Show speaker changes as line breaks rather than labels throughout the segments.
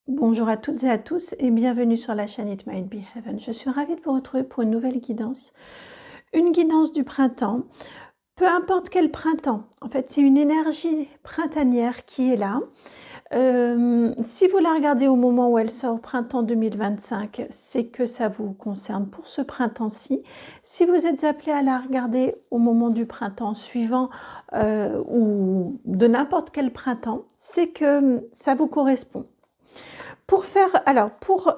Bonjour à toutes et à tous et bienvenue sur la chaîne It Might Be Heaven. Je suis ravie de vous retrouver pour une nouvelle guidance. Une guidance du printemps, peu importe quel printemps. En fait, c'est une énergie printanière qui est là. Si vous la regardez au moment où elle sort, printemps 2025, c'est que ça vous concerne pour ce printemps-ci. Si vous êtes appelé à la regarder au moment du printemps suivant ou de n'importe quel printemps, c'est que ça vous correspond. Pour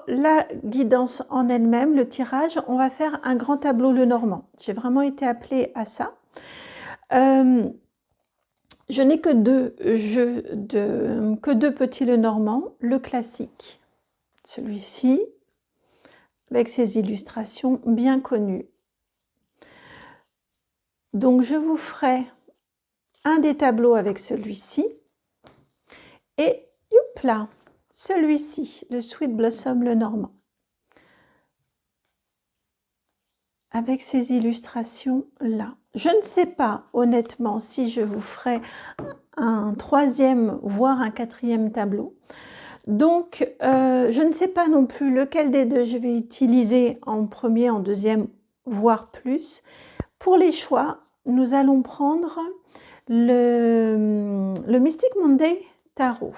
la guidance en elle-même, le tirage, on va faire un grand tableau Lenormand. J'ai vraiment été appelée à ça. Je n'ai que deux petits Lenormand, le classique, celui-ci, avec ses illustrations bien connues. Donc je vous ferai un des tableaux avec celui-ci et youpla, celui-ci, le Sweet Blossom Lenormand. Avec ces illustrations là. Je ne sais pas honnêtement si je vous ferai un troisième voire un quatrième tableau. Donc je ne sais pas non plus lequel des deux je vais utiliser en premier, en deuxième, voire plus. Pour les choix, nous allons prendre le Mystic Monday Tarot.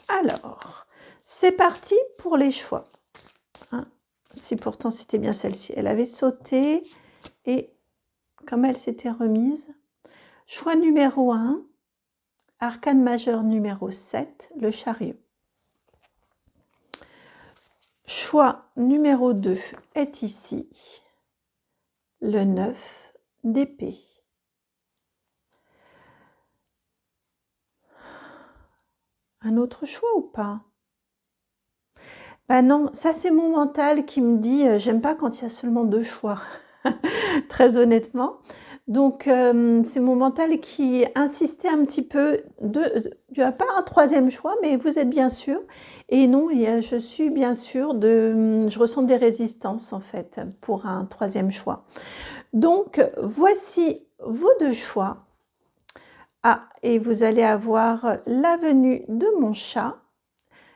Alors, c'est parti pour les choix. Si pourtant c'était bien celle-ci. Elle avait sauté et comme elle s'était remise. Choix numéro 1, arcane majeur numéro 7, le chariot. Choix numéro 2 est ici, le 9 d'épée. Un autre choix ou pas? Ben non, ça c'est mon mental qui me dit j'aime pas quand il y a seulement deux choix, très honnêtement. Donc c'est mon mental qui insistait un petit peu, tu n'as pas un troisième choix, mais vous êtes bien sûr. Et non, je suis bien sûr, je ressens des résistances en fait pour un troisième choix. Donc voici vos deux choix. Ah, et vous allez avoir la venue de mon chat,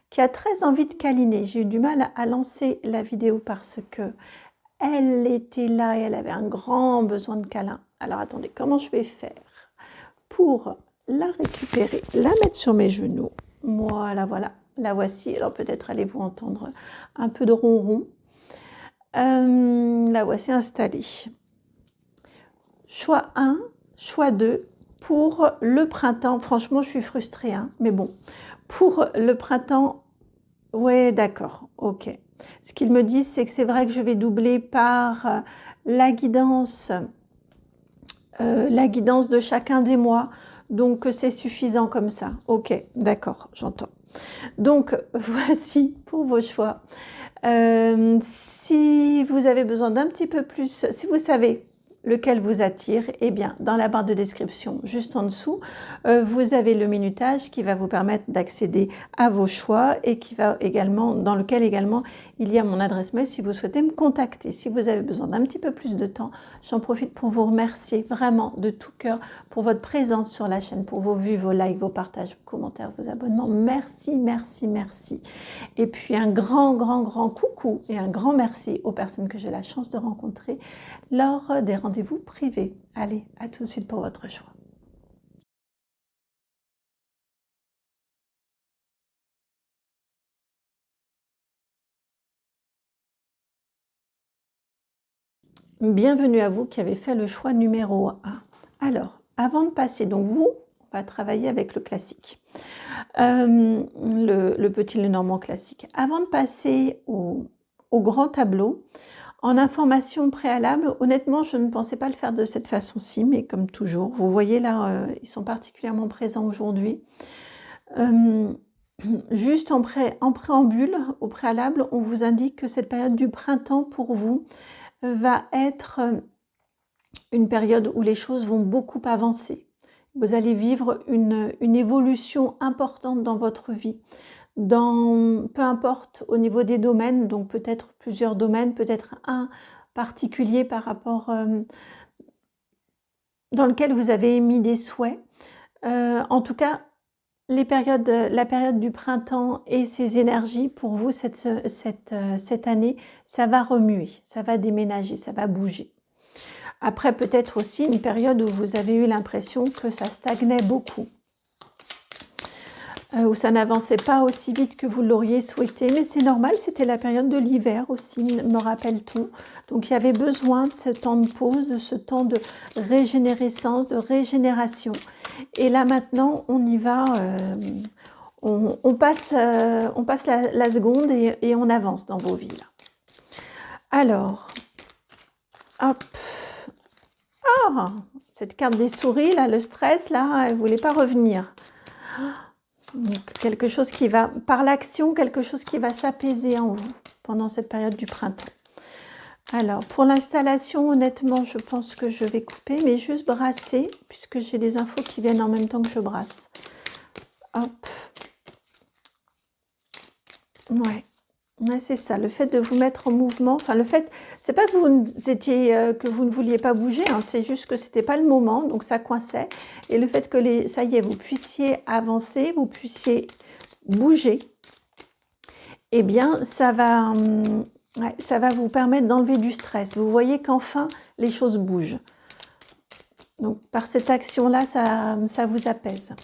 qui a très envie de câliner. J'ai eu du mal à lancer la vidéo parce que elle était là et elle avait un grand besoin de câlin. Alors attendez, comment je vais faire pour la récupérer, la mettre sur mes genoux? Voilà, voilà, la voici. Alors peut-être allez-vous entendre un peu de ronron. La voici installée. Choix 1, choix 2 pour le printemps. Franchement, je suis frustrée, hein, mais bon. Pour le printemps, ouais, d'accord, ok. Ce qu'ils me disent, c'est que c'est vrai que je vais doubler par la guidance de chacun des mois. Donc, c'est suffisant comme ça. Ok, d'accord, j'entends. Donc, voici pour vos choix. Si vous avez besoin d'un petit peu plus, si vous savez lequel vous attire, eh bien, dans la barre de description, juste en dessous, vous avez le minutage qui va vous permettre d'accéder à vos choix et qui va également, dans lequel également il y a mon adresse mail si vous souhaitez me contacter. Si vous avez besoin d'un petit peu plus de temps, j'en profite pour vous remercier vraiment de tout cœur pour votre présence sur la chaîne, pour vos vues, vos likes, vos partages, vos commentaires, vos abonnements. Merci, merci, merci. Et puis un grand, grand, grand coucou et un grand merci aux personnes que j'ai la chance de rencontrer lors des rendez-vous privés. Allez, à tout de suite pour votre choix. Bienvenue à vous qui avez fait le choix numéro 1. Alors, avant de passer, donc vous, on va travailler avec le classique, le petit Lenormand classique. Avant de passer au grand tableau, en information préalable, honnêtement, je ne pensais pas le faire de cette façon-ci, mais comme toujours, vous voyez là, ils sont particulièrement présents aujourd'hui. Juste en préambule, au préalable, on vous indique que cette période du printemps pour vous va être une période où les choses vont beaucoup avancer. Vous allez vivre une évolution importante dans votre vie. Peu importe au niveau des domaines, donc peut-être plusieurs domaines, peut-être un particulier par rapport dans lequel vous avez émis des souhaits. En tout cas, la période du printemps et ses énergies, pour vous, cette année, ça va remuer, ça va déménager, ça va bouger. Après, peut-être aussi une période où vous avez eu l'impression que ça stagnait beaucoup, où ça n'avançait pas aussi vite que vous l'auriez souhaité, mais c'est normal, c'était la période de l'hiver aussi, me rappelle-t-on. Donc il y avait besoin de ce temps de pause, de ce temps de régénérescence, de régénération. Et là maintenant, on y va, on passe la seconde et on avance dans vos vies. Alors, hop. Ah, cette carte des souris, là, le stress, là, elle ne voulait pas revenir. Donc, quelque chose qui va, par l'action, quelque chose qui va s'apaiser en vous pendant cette période du printemps. Alors, pour l'installation, honnêtement, je pense que je vais couper, mais juste brasser, puisque j'ai des infos qui viennent en même temps que je brasse. Hop. Ouais. Ouais, c'est ça, le fait de vous mettre en mouvement, enfin le fait, c'est pas que vous ne vouliez pas bouger, hein, c'est juste que c'était pas le moment, donc ça coinçait. Et le fait que ça y est, vous puissiez avancer, vous puissiez bouger, eh bien ça va vous permettre d'enlever du stress. Vous voyez qu'enfin les choses bougent. Donc par cette action-là, ça vous apaise.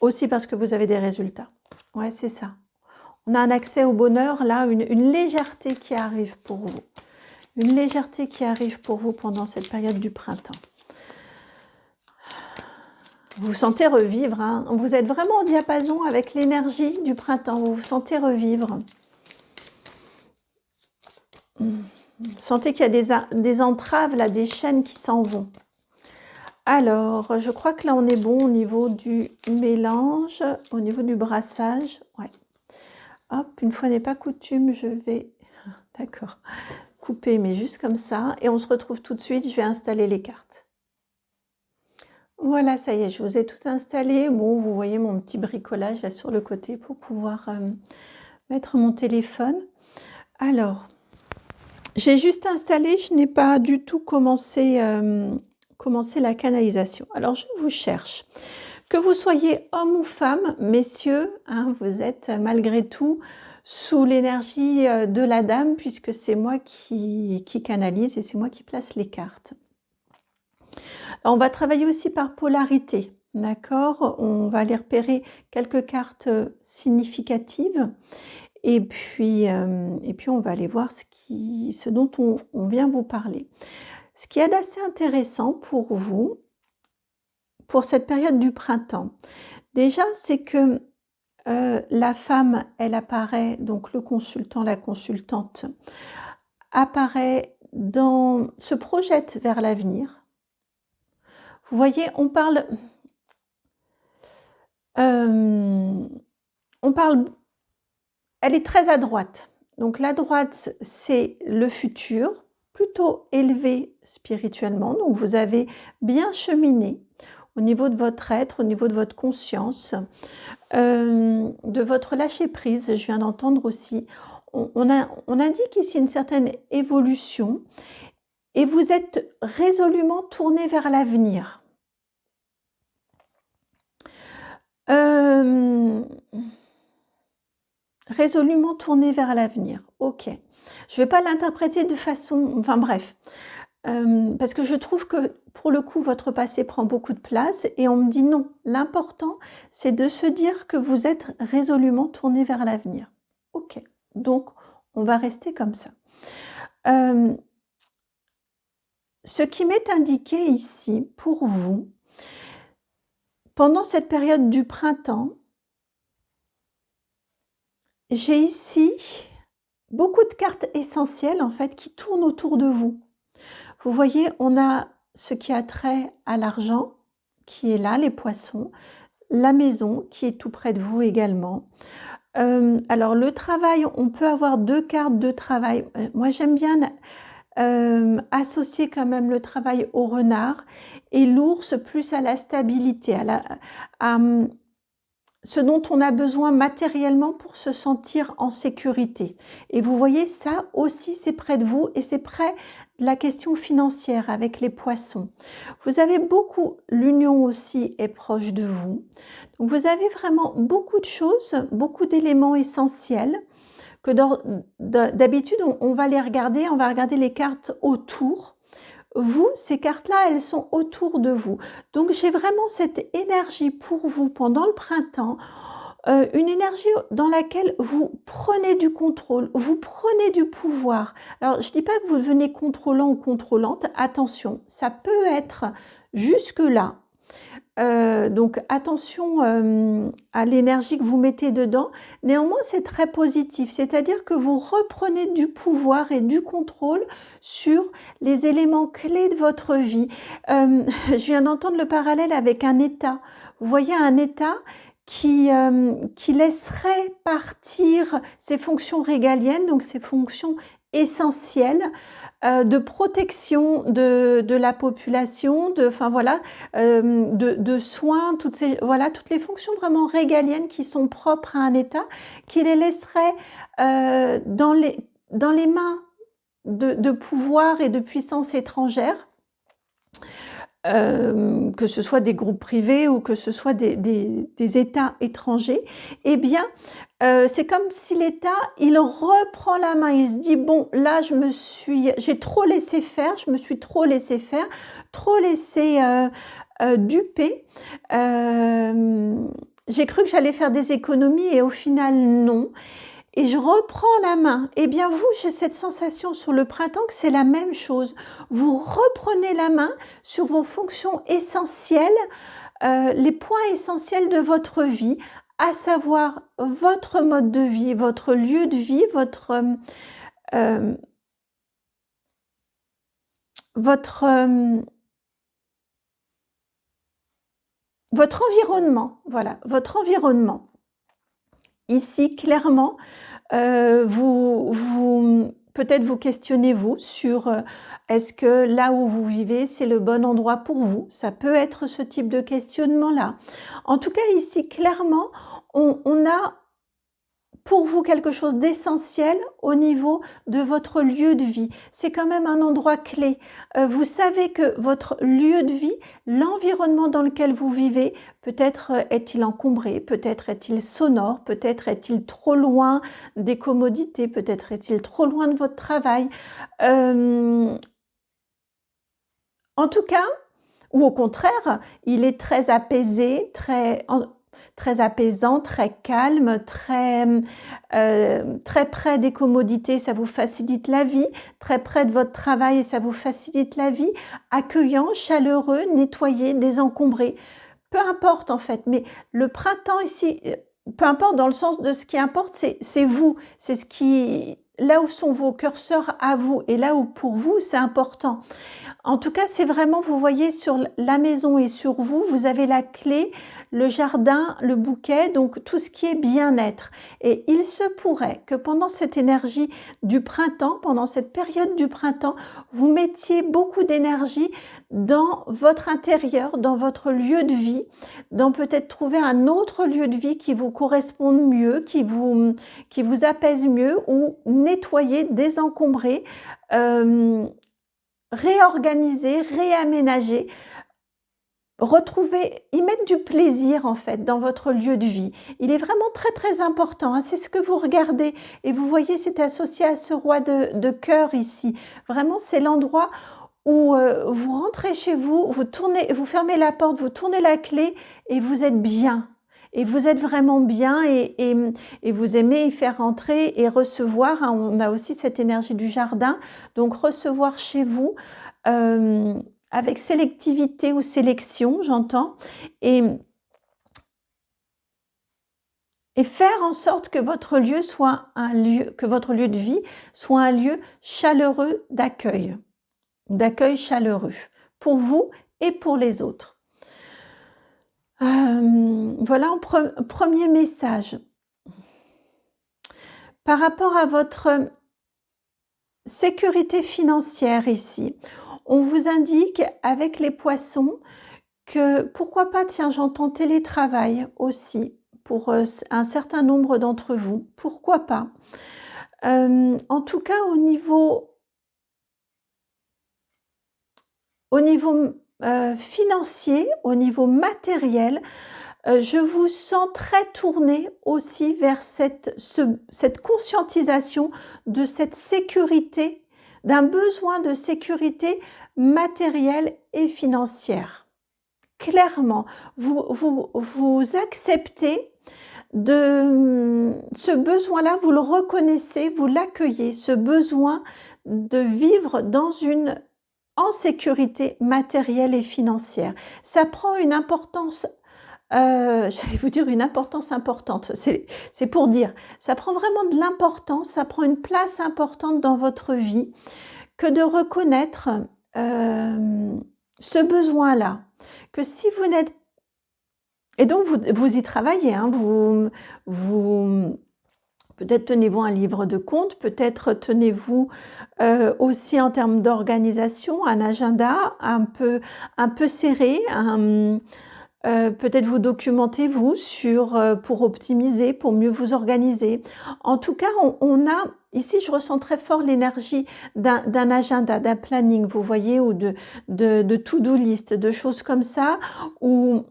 Aussi parce que vous avez des résultats. Ouais, c'est ça. On a un accès au bonheur, là, une légèreté qui arrive pour vous. Une légèreté qui arrive pour vous pendant cette période du printemps. Vous vous sentez revivre, hein. Vous êtes vraiment en diapason avec l'énergie du printemps. Vous vous sentez revivre. Vous sentez qu'il y a des entraves, là, des chaînes qui s'en vont. Alors, je crois que là, on est bon au niveau du mélange, au niveau du brassage. Ouais. Hop, une fois n'est pas coutume, je vais, d'accord, couper, mais juste comme ça. Et on se retrouve tout de suite, je vais installer les cartes. Voilà, ça y est, je vous ai tout installé. Bon, vous voyez mon petit bricolage là sur le côté pour pouvoir mettre mon téléphone. Alors, j'ai juste installé, je n'ai pas du tout commencé la canalisation. Alors, je vous cherche. Que vous soyez homme ou femme, messieurs, hein, vous êtes malgré tout sous l'énergie de la dame, puisque c'est moi qui canalise et c'est moi qui place les cartes. Alors, on va travailler aussi par polarité, d'accord? On va aller repérer quelques cartes significatives et puis on va aller voir ce dont on vient vous parler. Ce qui est assez intéressant pour vous, pour cette période du printemps, déjà, c'est que la femme, elle apparaît, donc le consultant, la consultante, apparaît se projette vers l'avenir. Vous voyez, on parle, elle est très à droite. Donc la droite, c'est le futur, plutôt élevé spirituellement. Donc vous avez bien cheminé au niveau de votre être, au niveau de votre conscience, de votre lâcher-prise, je viens d'entendre aussi. On indique ici une certaine évolution et vous êtes résolument tourné vers l'avenir. Résolument tourné vers l'avenir, ok. Je ne vais pas l'interpréter de façon... Enfin bref, parce que je trouve que pour le coup, votre passé prend beaucoup de place et on me dit non. L'important, c'est de se dire que vous êtes résolument tourné vers l'avenir. Ok, donc on va rester comme ça. Ce qui m'est indiqué ici pour vous, pendant cette période du printemps, j'ai ici beaucoup de cartes essentielles en fait qui tournent autour de vous. Vous voyez, on a ce qui a trait à l'argent, qui est là, les poissons, la maison, qui est tout près de vous également. Alors, le travail, on peut avoir deux cartes de travail. Moi, j'aime bien associer quand même le travail au renard et l'ours plus à la stabilité, à ce dont on a besoin matériellement pour se sentir en sécurité. Et vous voyez, ça aussi, c'est près de vous et c'est près la question financière avec les poissons. Vous avez beaucoup, l'union aussi est proche de vous. Donc vous avez vraiment beaucoup de choses, beaucoup d'éléments essentiels que d'habitude on va les regarder, on va regarder les cartes autour. Vous, ces cartes-là, elles sont autour de vous. Donc j'ai vraiment cette énergie pour vous pendant le printemps, une énergie dans laquelle vous prenez du contrôle, vous prenez du pouvoir. Alors, je dis pas que vous devenez contrôlant ou contrôlante, attention, ça peut être jusque-là. Donc attention à l'énergie que vous mettez dedans. Néanmoins, c'est très positif, c'est-à-dire que vous reprenez du pouvoir et du contrôle sur les éléments clés de votre vie. Je viens d'entendre le parallèle avec un État. Vous voyez un État qui laisserait partir ses fonctions régaliennes, donc ses fonctions essentielles, de protection de la population, enfin voilà, de soins, toutes les fonctions vraiment régaliennes qui sont propres à un État, qui les laisserait dans les mains de pouvoir et de puissance étrangères, que ce soit des groupes privés ou que ce soit des États étrangers, eh bien, c'est comme si l'État, il reprend la main, il se dit, bon, là, j'ai trop laissé faire, je me suis trop laissé faire, trop laissé duper. J'ai cru que j'allais faire des économies et au final, non. Et je reprends la main. Eh bien, vous, j'ai cette sensation sur le printemps que c'est la même chose. Vous reprenez la main sur vos fonctions essentielles, les points essentiels de votre vie, à savoir votre mode de vie, votre lieu de vie, votre environnement. Voilà, votre environnement. Ici, clairement, peut-être vous questionnez-vous sur est-ce que là où vous vivez, c'est le bon endroit pour vous? Ça peut être ce type de questionnement-là. En tout cas, ici, clairement, on a pour vous quelque chose d'essentiel au niveau de votre lieu de vie. C'est quand même un endroit clé. Vous savez que votre lieu de vie, l'environnement dans lequel vous vivez, peut-être est-il encombré, peut-être est-il sonore, peut-être est-il trop loin des commodités, peut-être est-il trop loin de votre travail. En tout cas, ou au contraire, il est très apaisé, très apaisant, très calme, très près des commodités, ça vous facilite la vie, très près de votre travail et ça vous facilite la vie, accueillant, chaleureux, nettoyé, désencombré. Peu importe en fait, mais le printemps ici, peu importe dans le sens de ce qui importe, c'est vous, c'est ce qui, là où sont vos curseurs à vous et là où pour vous c'est important. En tout cas, c'est vraiment, vous voyez, sur la maison et sur vous, vous avez la clé, le jardin, le bouquet, donc tout ce qui est bien-être. Et il se pourrait que pendant cette énergie du printemps, pendant cette période du printemps, vous mettiez beaucoup d'énergie dans votre intérieur, dans votre lieu de vie, dans peut-être trouver un autre lieu de vie qui vous corresponde mieux, qui vous apaise mieux, ou nettoyer, désencombrer, réorganiser, réaménager, retrouver, y mettre du plaisir en fait dans votre lieu de vie. Il est vraiment très très important, hein. C'est ce que vous regardez et vous voyez, c'est associé à ce roi de cœur ici. Vraiment, c'est l'endroit où vous rentrez chez vous, vous fermez la porte, vous tournez la clé et vous êtes bien. Et vous êtes vraiment bien et vous aimez y faire entrer et recevoir, hein. On a aussi cette énergie du jardin, donc recevoir chez vous avec sélectivité ou sélection, j'entends, et faire en sorte que votre lieu soit que votre lieu de vie soit un lieu chaleureux d'accueil chaleureux pour vous et pour les autres. Voilà un premier message. Par rapport à votre sécurité financière ici, on vous indique avec les poissons que pourquoi pas, tiens, j'entends télétravail aussi pour un certain nombre d'entre vous, pourquoi pas. En tout cas, au niveau au niveau financier, au niveau matériel, je vous sens très tourné aussi vers cette conscientisation de cette sécurité, d'un besoin de sécurité matérielle et financière. Clairement, vous acceptez ce besoin-là, vous le reconnaissez, vous l'accueillez, ce besoin de vivre en sécurité matérielle et financière. Ça prend une importance, j'allais vous dire une importance importante, c'est pour dire, ça prend vraiment de l'importance, ça prend une place importante dans votre vie que de reconnaître ce besoin-là. Que si vous n'êtes... Et donc, vous y travaillez, hein, peut-être tenez-vous un livre de compte, peut-être tenez-vous aussi en termes d'organisation, un agenda un peu serré, peut-être vous documentez-vous pour optimiser, pour mieux vous organiser. En tout cas, on a, ici je ressens très fort l'énergie d'un agenda, d'un planning, vous voyez, ou de to-do list, de choses comme ça, où...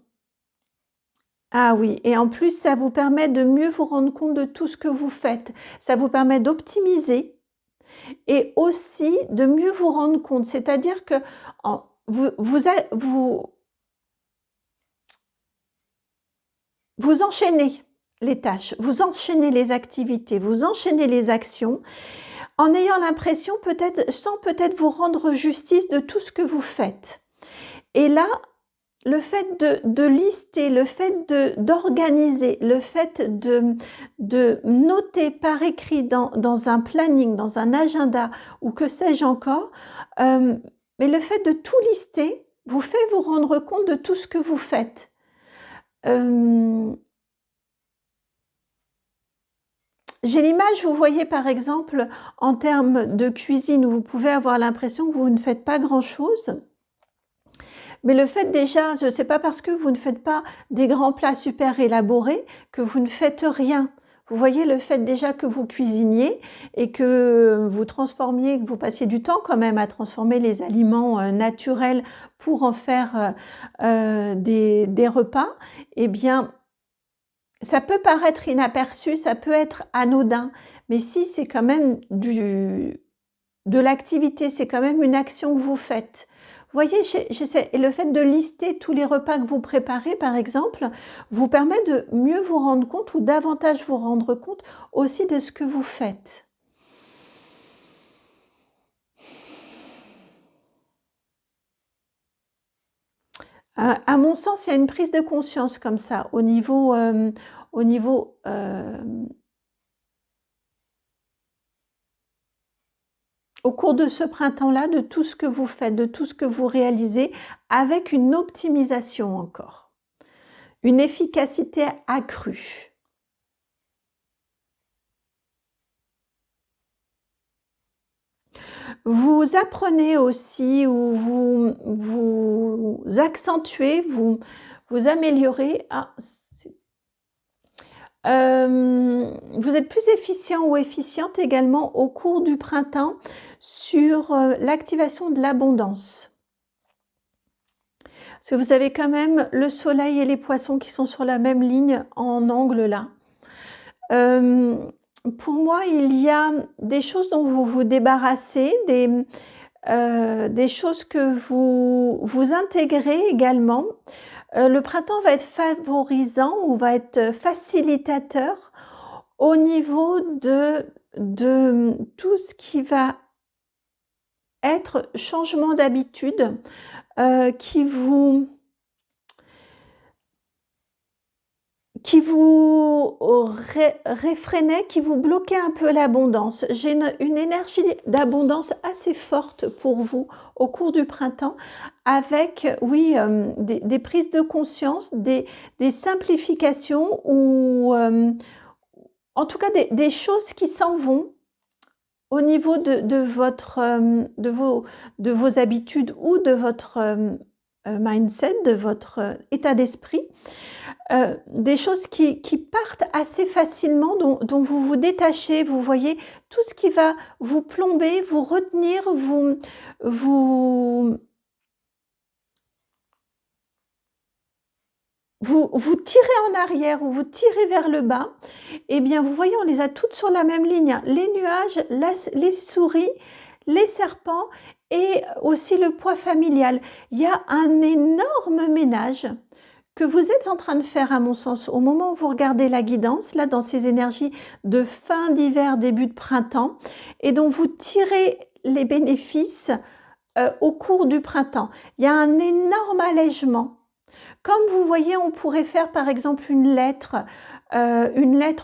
Ah oui, et en plus, ça vous permet de mieux vous rendre compte de tout ce que vous faites. Ça vous permet d'optimiser et aussi de mieux vous rendre compte. C'est-à-dire que vous enchaînez les tâches, vous enchaînez les activités, vous enchaînez les actions en ayant l'impression sans peut-être vous rendre justice de tout ce que vous faites. Et là, le fait de lister, le fait d'organiser, le fait de noter par écrit dans un planning, dans un agenda ou que sais-je encore, mais le fait de tout lister vous fait vous rendre compte de tout ce que vous faites. J'ai l'image, vous voyez par exemple, en termes de cuisine, où vous pouvez avoir l'impression que vous ne faites pas grand-chose. Mais le fait déjà, ce n'est pas parce que vous ne faites pas des grands plats super élaborés que vous ne faites rien. Vous voyez, le fait déjà que vous cuisiniez et que vous transformiez, que vous passiez du temps quand même à transformer les aliments naturels pour en faire des repas, eh bien, ça peut paraître inaperçu, ça peut être anodin, mais si c'est quand même de l'activité, c'est quand même une action que vous faites. Vous voyez, et le fait de lister tous les repas que vous préparez, par exemple, vous permet de mieux vous rendre compte ou davantage vous rendre compte aussi de ce que vous faites. À mon sens, il y a une prise de conscience comme ça, au niveau au cours de ce printemps-là, de tout ce que vous faites, de tout ce que vous réalisez, avec une optimisation encore, une efficacité accrue. Vous apprenez aussi, ou vous accentuez, vous améliorez. Vous êtes plus efficient ou efficiente également au cours du printemps sur l'activation de l'abondance. Parce que vous avez quand même le soleil et les poissons qui sont sur la même ligne en angle là. Pour moi, il y a des choses dont vous vous débarrassez, des choses que vous intégrez également. Le printemps va être favorisant ou va être facilitateur au niveau de tout ce qui va être changement d'habitude, qui vous réfrénait, qui vous bloquait un peu l'abondance. J'ai une énergie d'abondance assez forte pour vous au cours du printemps, avec, oui, des prises de conscience, des simplifications ou en tout cas des choses qui s'en vont au niveau de vos habitudes ou de votre mindset, de votre état d'esprit. Des choses qui partent assez facilement, dont vous vous détachez, vous voyez, tout ce qui va vous plomber, vous retenir, vous tirez en arrière ou vous tirez vers le bas, eh bien, vous voyez, on les a toutes sur la même ligne, hein. Les nuages, les souris, les serpents et aussi le poids familial. Il y a un énorme ménage que vous êtes en train de faire, à mon sens, au moment où vous regardez la guidance, là, dans ces énergies de fin d'hiver, début de printemps, et dont vous tirez les bénéfices au cours du printemps. Il y a un énorme allègement. Comme vous voyez, on pourrait faire par exemple une lettre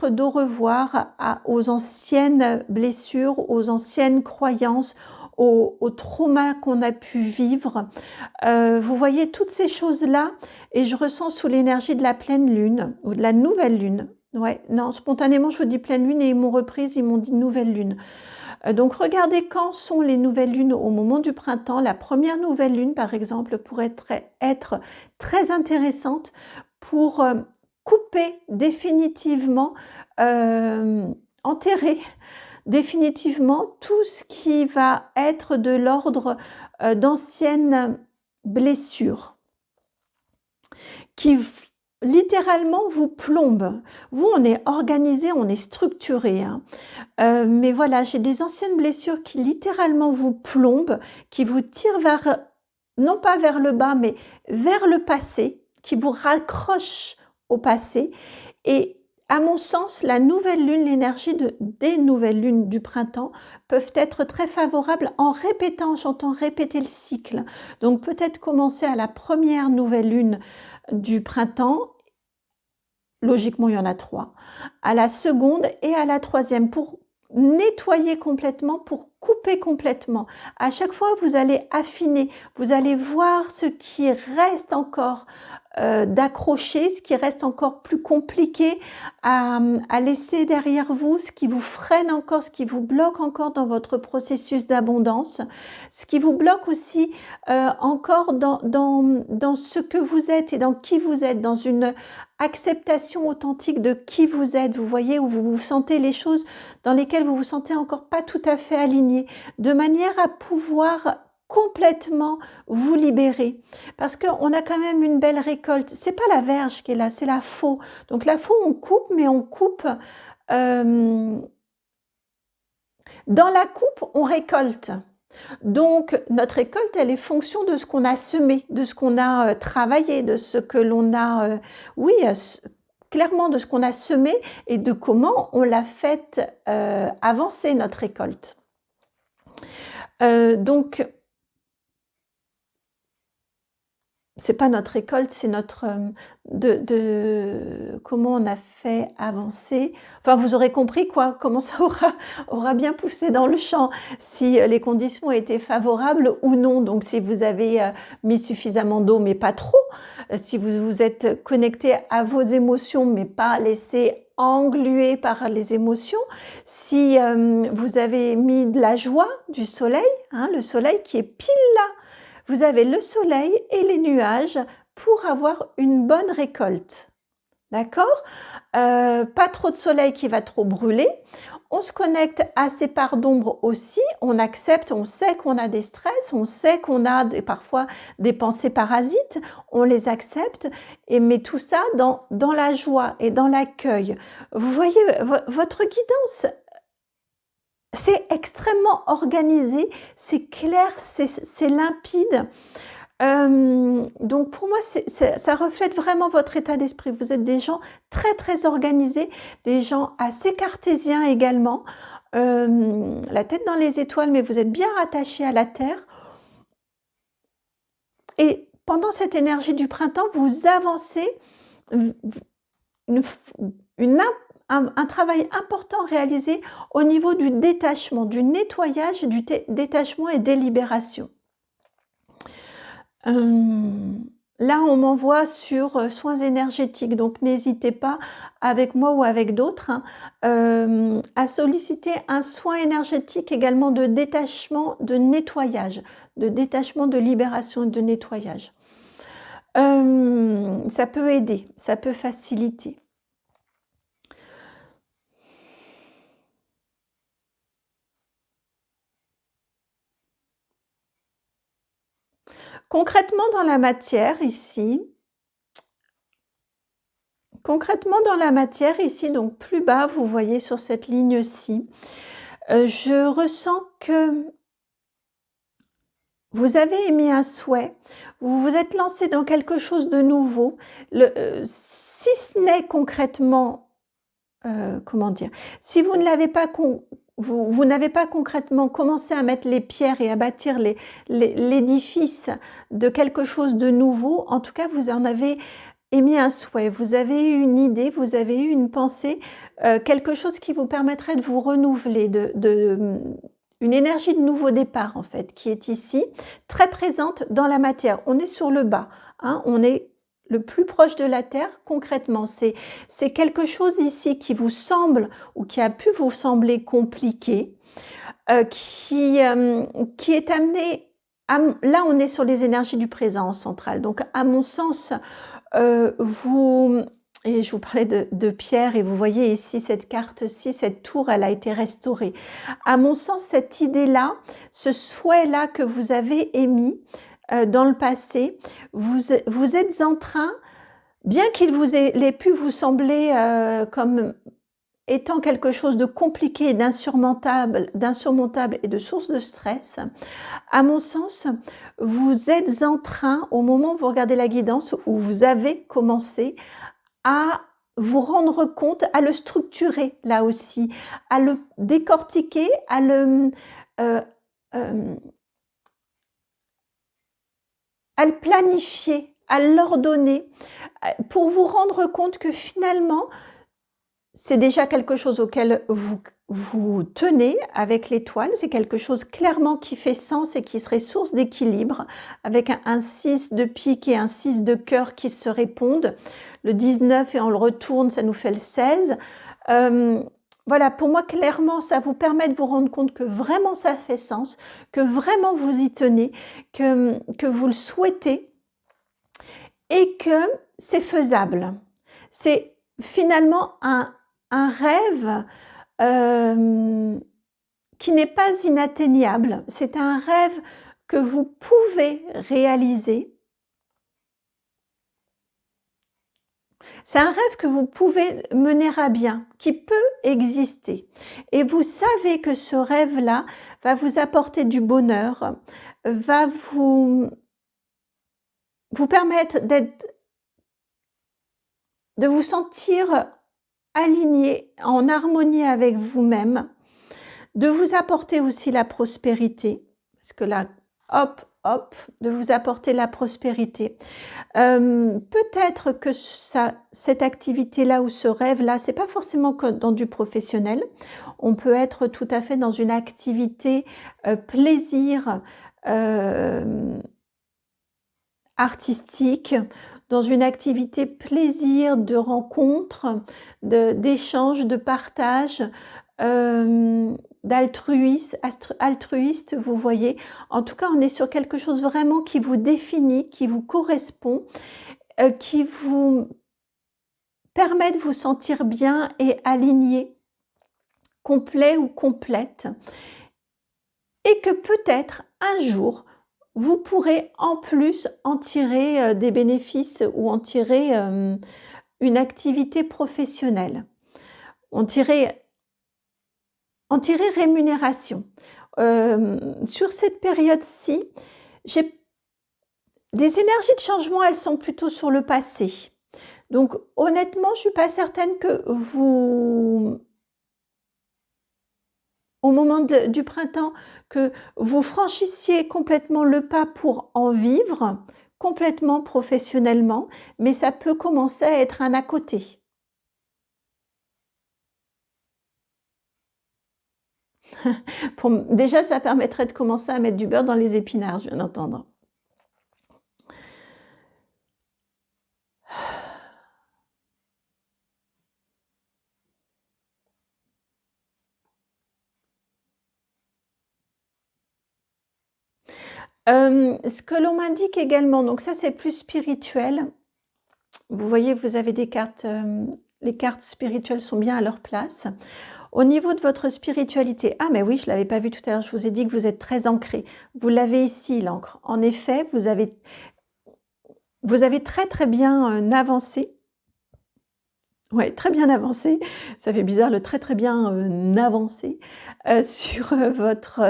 d'au revoir aux anciennes blessures, aux anciennes croyances, aux traumas qu'on a pu vivre. Vous voyez toutes ces choses-là, et je ressens sous l'énergie de la pleine lune, ou de la nouvelle lune. Ouais, non, spontanément, je vous dis pleine lune, et ils m'ont reprise, ils m'ont dit nouvelle lune. Donc regardez quand sont les nouvelles lunes au moment du printemps. La première nouvelle lune, par exemple, pourrait être très intéressante pour couper définitivement, enterrer définitivement tout ce qui va être de l'ordre d'anciennes blessures qui littéralement vous plombent. Vous, on est organisé, on est structuré, hein. Mais voilà, j'ai des anciennes blessures qui littéralement vous plombent, qui vous tirent vers, non pas vers le bas, mais vers le passé, qui vous raccrochent au passé. Et à mon sens, la nouvelle lune, l'énergie des nouvelles lunes du printemps peuvent être très favorables en répétant, j'entends répéter le cycle. Donc peut-être commencer à la première nouvelle lune du printemps. Logiquement, il y en a 3. À la seconde et à la troisième pour nettoyer complètement, pour couper complètement. À chaque fois, vous allez affiner, vous allez voir ce qui reste encore d'accrocher, ce qui reste encore plus compliqué à laisser derrière vous, ce qui vous freine encore, ce qui vous bloque encore dans votre processus d'abondance, ce qui vous bloque aussi encore dans ce que vous êtes et dans qui vous êtes, dans une acceptation authentique de qui vous êtes, vous voyez, où vous sentez les choses dans lesquelles vous vous sentez encore pas tout à fait aligné, de manière à pouvoir complètement vous libérer. Parce qu'on a quand même une belle récolte. C'est pas la verge qui est là, c'est la faux. Donc la faux, on coupe, mais on coupe... dans la coupe, on récolte. Donc, notre récolte, elle est fonction de ce qu'on a semé, de ce qu'on a travaillé, de ce que l'on a, clairement de ce qu'on a semé et de comment on l'a fait avancer notre récolte. Donc, c'est pas notre récolte, c'est notre comment on a fait avancer. Enfin, vous aurez compris quoi, comment ça aura bien poussé dans le champ, si les conditions étaient favorables ou non. Donc, si vous avez mis suffisamment d'eau, mais pas trop, si vous vous êtes connecté à vos émotions, mais pas laissé englué par les émotions, si vous avez mis de la joie, du soleil, hein, le soleil qui est pile là. Vous avez le soleil et les nuages pour avoir une bonne récolte. D'accord? Pas trop de soleil qui va trop brûler. On se connecte à ces parts d'ombre aussi. On accepte, on sait qu'on a des stress, on sait qu'on a parfois des pensées parasites. On les accepte, mais tout ça dans la joie et dans l'accueil. Vous voyez, votre guidance, c'est extrêmement organisé, c'est clair, c'est limpide. Donc pour moi, ça reflète vraiment votre état d'esprit. Vous êtes des gens très très organisés, des gens assez cartésiens également, la tête dans les étoiles, mais vous êtes bien rattachés à la terre. Et pendant cette énergie du printemps, vous avancez un travail important réalisé au niveau du détachement, du nettoyage, du détachement et des libérations. Là, on m'envoie sur soins énergétiques, donc n'hésitez pas, avec moi ou avec d'autres, hein, à solliciter un soin énergétique également de détachement, de nettoyage, de détachement, de libération et de nettoyage. Ça peut aider, ça peut faciliter. Concrètement, dans la matière, ici, Concrètement dans la matière ici, donc plus bas, vous voyez sur cette ligne-ci, je ressens que vous avez émis un souhait, vous vous êtes lancé dans quelque chose de nouveau. Si ce n'est concrètement, comment dire? Si vous ne l'avez pas vous n'avez pas concrètement commencé à mettre les pierres et à bâtir l'édifice de quelque chose de nouveau, en tout cas vous en avez émis un souhait, vous avez eu une idée, vous avez eu une pensée, quelque chose qui vous permettrait de vous renouveler, une énergie de nouveau départ en fait, qui est ici, très présente dans la matière. On est sur le bas, hein, on est le plus proche de la terre concrètement. C'est quelque chose ici qui vous semble ou qui a pu vous sembler compliqué, qui est amené là on est sur les énergies du présent central. Donc à mon sens, et je vous parlais de pierre et vous voyez ici cette carte-ci, cette tour, elle a été restaurée. À mon sens, cette idée-là, ce souhait-là que vous avez émis dans le passé, vous êtes en train, bien qu'il ait pu vous sembler comme étant quelque chose de compliqué, d'insurmontable et de source de stress, à mon sens, vous êtes en train, au moment où vous regardez la guidance, où vous avez commencé à vous rendre compte, à le structurer là aussi, à le décortiquer, à le planifier, à l'ordonner, pour vous rendre compte que finalement, c'est déjà quelque chose auquel vous tenez avec l'étoile, c'est quelque chose clairement qui fait sens et qui serait source d'équilibre, avec un 6 de pique et un 6 de cœur qui se répondent. Le 19 et on le retourne, ça nous fait le 16. Voilà, pour moi, clairement, ça vous permet de vous rendre compte que vraiment ça fait sens, que vraiment vous y tenez, que vous le souhaitez et que c'est faisable. C'est finalement un rêve qui n'est pas inatteignable. C'est un rêve que vous pouvez réaliser. C'est un rêve que vous pouvez mener à bien, qui peut exister. Et vous savez que ce rêve-là va vous apporter du bonheur, va vous permettre de vous sentir aligné, en harmonie avec vous-même, de vous apporter aussi la prospérité, parce que là, hop, de vous apporter la prospérité. Peut-être que cette activité-là ou ce rêve-là, c'est pas forcément que dans du professionnel. On peut être tout à fait dans une activité plaisir artistique, dans une activité plaisir de rencontre, d'échange, de partage, altruiste, vous voyez. En tout cas, on est sur quelque chose vraiment qui vous définit, qui vous correspond, qui vous permet de vous sentir bien et aligné, complet ou complète. Et que peut-être un jour, vous pourrez en plus en tirer des bénéfices ou en tirer une activité professionnelle. En tirer rémunération. Sur cette période-ci, j'ai des énergies de changement, elles sont plutôt sur le passé. Donc honnêtement, je ne suis pas certaine que au moment du printemps, que vous franchissiez complètement le pas pour en vivre, complètement professionnellement, mais ça peut commencer à être un à côté. Déjà, ça permettrait de commencer à mettre du beurre dans les épinards, je viens d'entendre. Ce que l'on m'indique également, donc ça c'est plus spirituel. Vous voyez, vous avez des cartes, les cartes spirituelles sont bien à leur place. Au niveau de votre spiritualité, ah mais oui, je ne l'avais pas vu tout à l'heure, je vous ai dit que vous êtes très ancré. Vous l'avez ici, l'encre. En effet, vous avez très très bien avancé. Ouais, très bien avancé. Ça fait bizarre le très, très bien, avancé, sur, votre,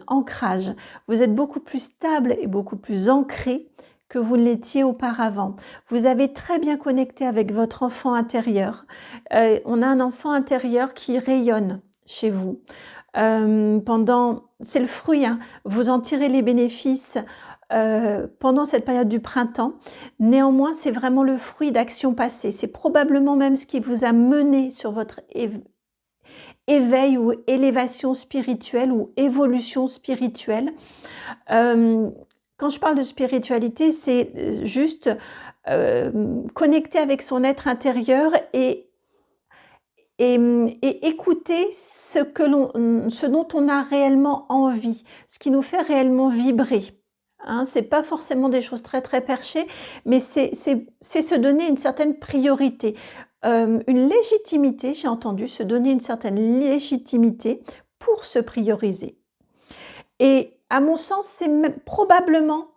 ancrage. Vous êtes beaucoup plus stable et beaucoup plus ancré que vous ne l'étiez auparavant. Vous avez très bien connecté avec votre enfant intérieur. On a un enfant intérieur qui rayonne chez vous. C'est le fruit, hein, vous en tirez les bénéfices, pendant cette période du printemps. Néanmoins, c'est vraiment le fruit d'actions passées. C'est probablement même ce qui vous a mené sur votre éveil ou élévation spirituelle ou évolution spirituelle. Quand je parle de spiritualité, c'est juste connecter avec son être intérieur et écouter ce dont on a réellement envie, ce qui nous fait réellement vibrer. Hein, c'est pas forcément des choses très très perchées, mais c'est se donner une certaine priorité, une légitimité, j'ai entendu, se donner une certaine légitimité pour se prioriser. Et à mon sens, c'est probablement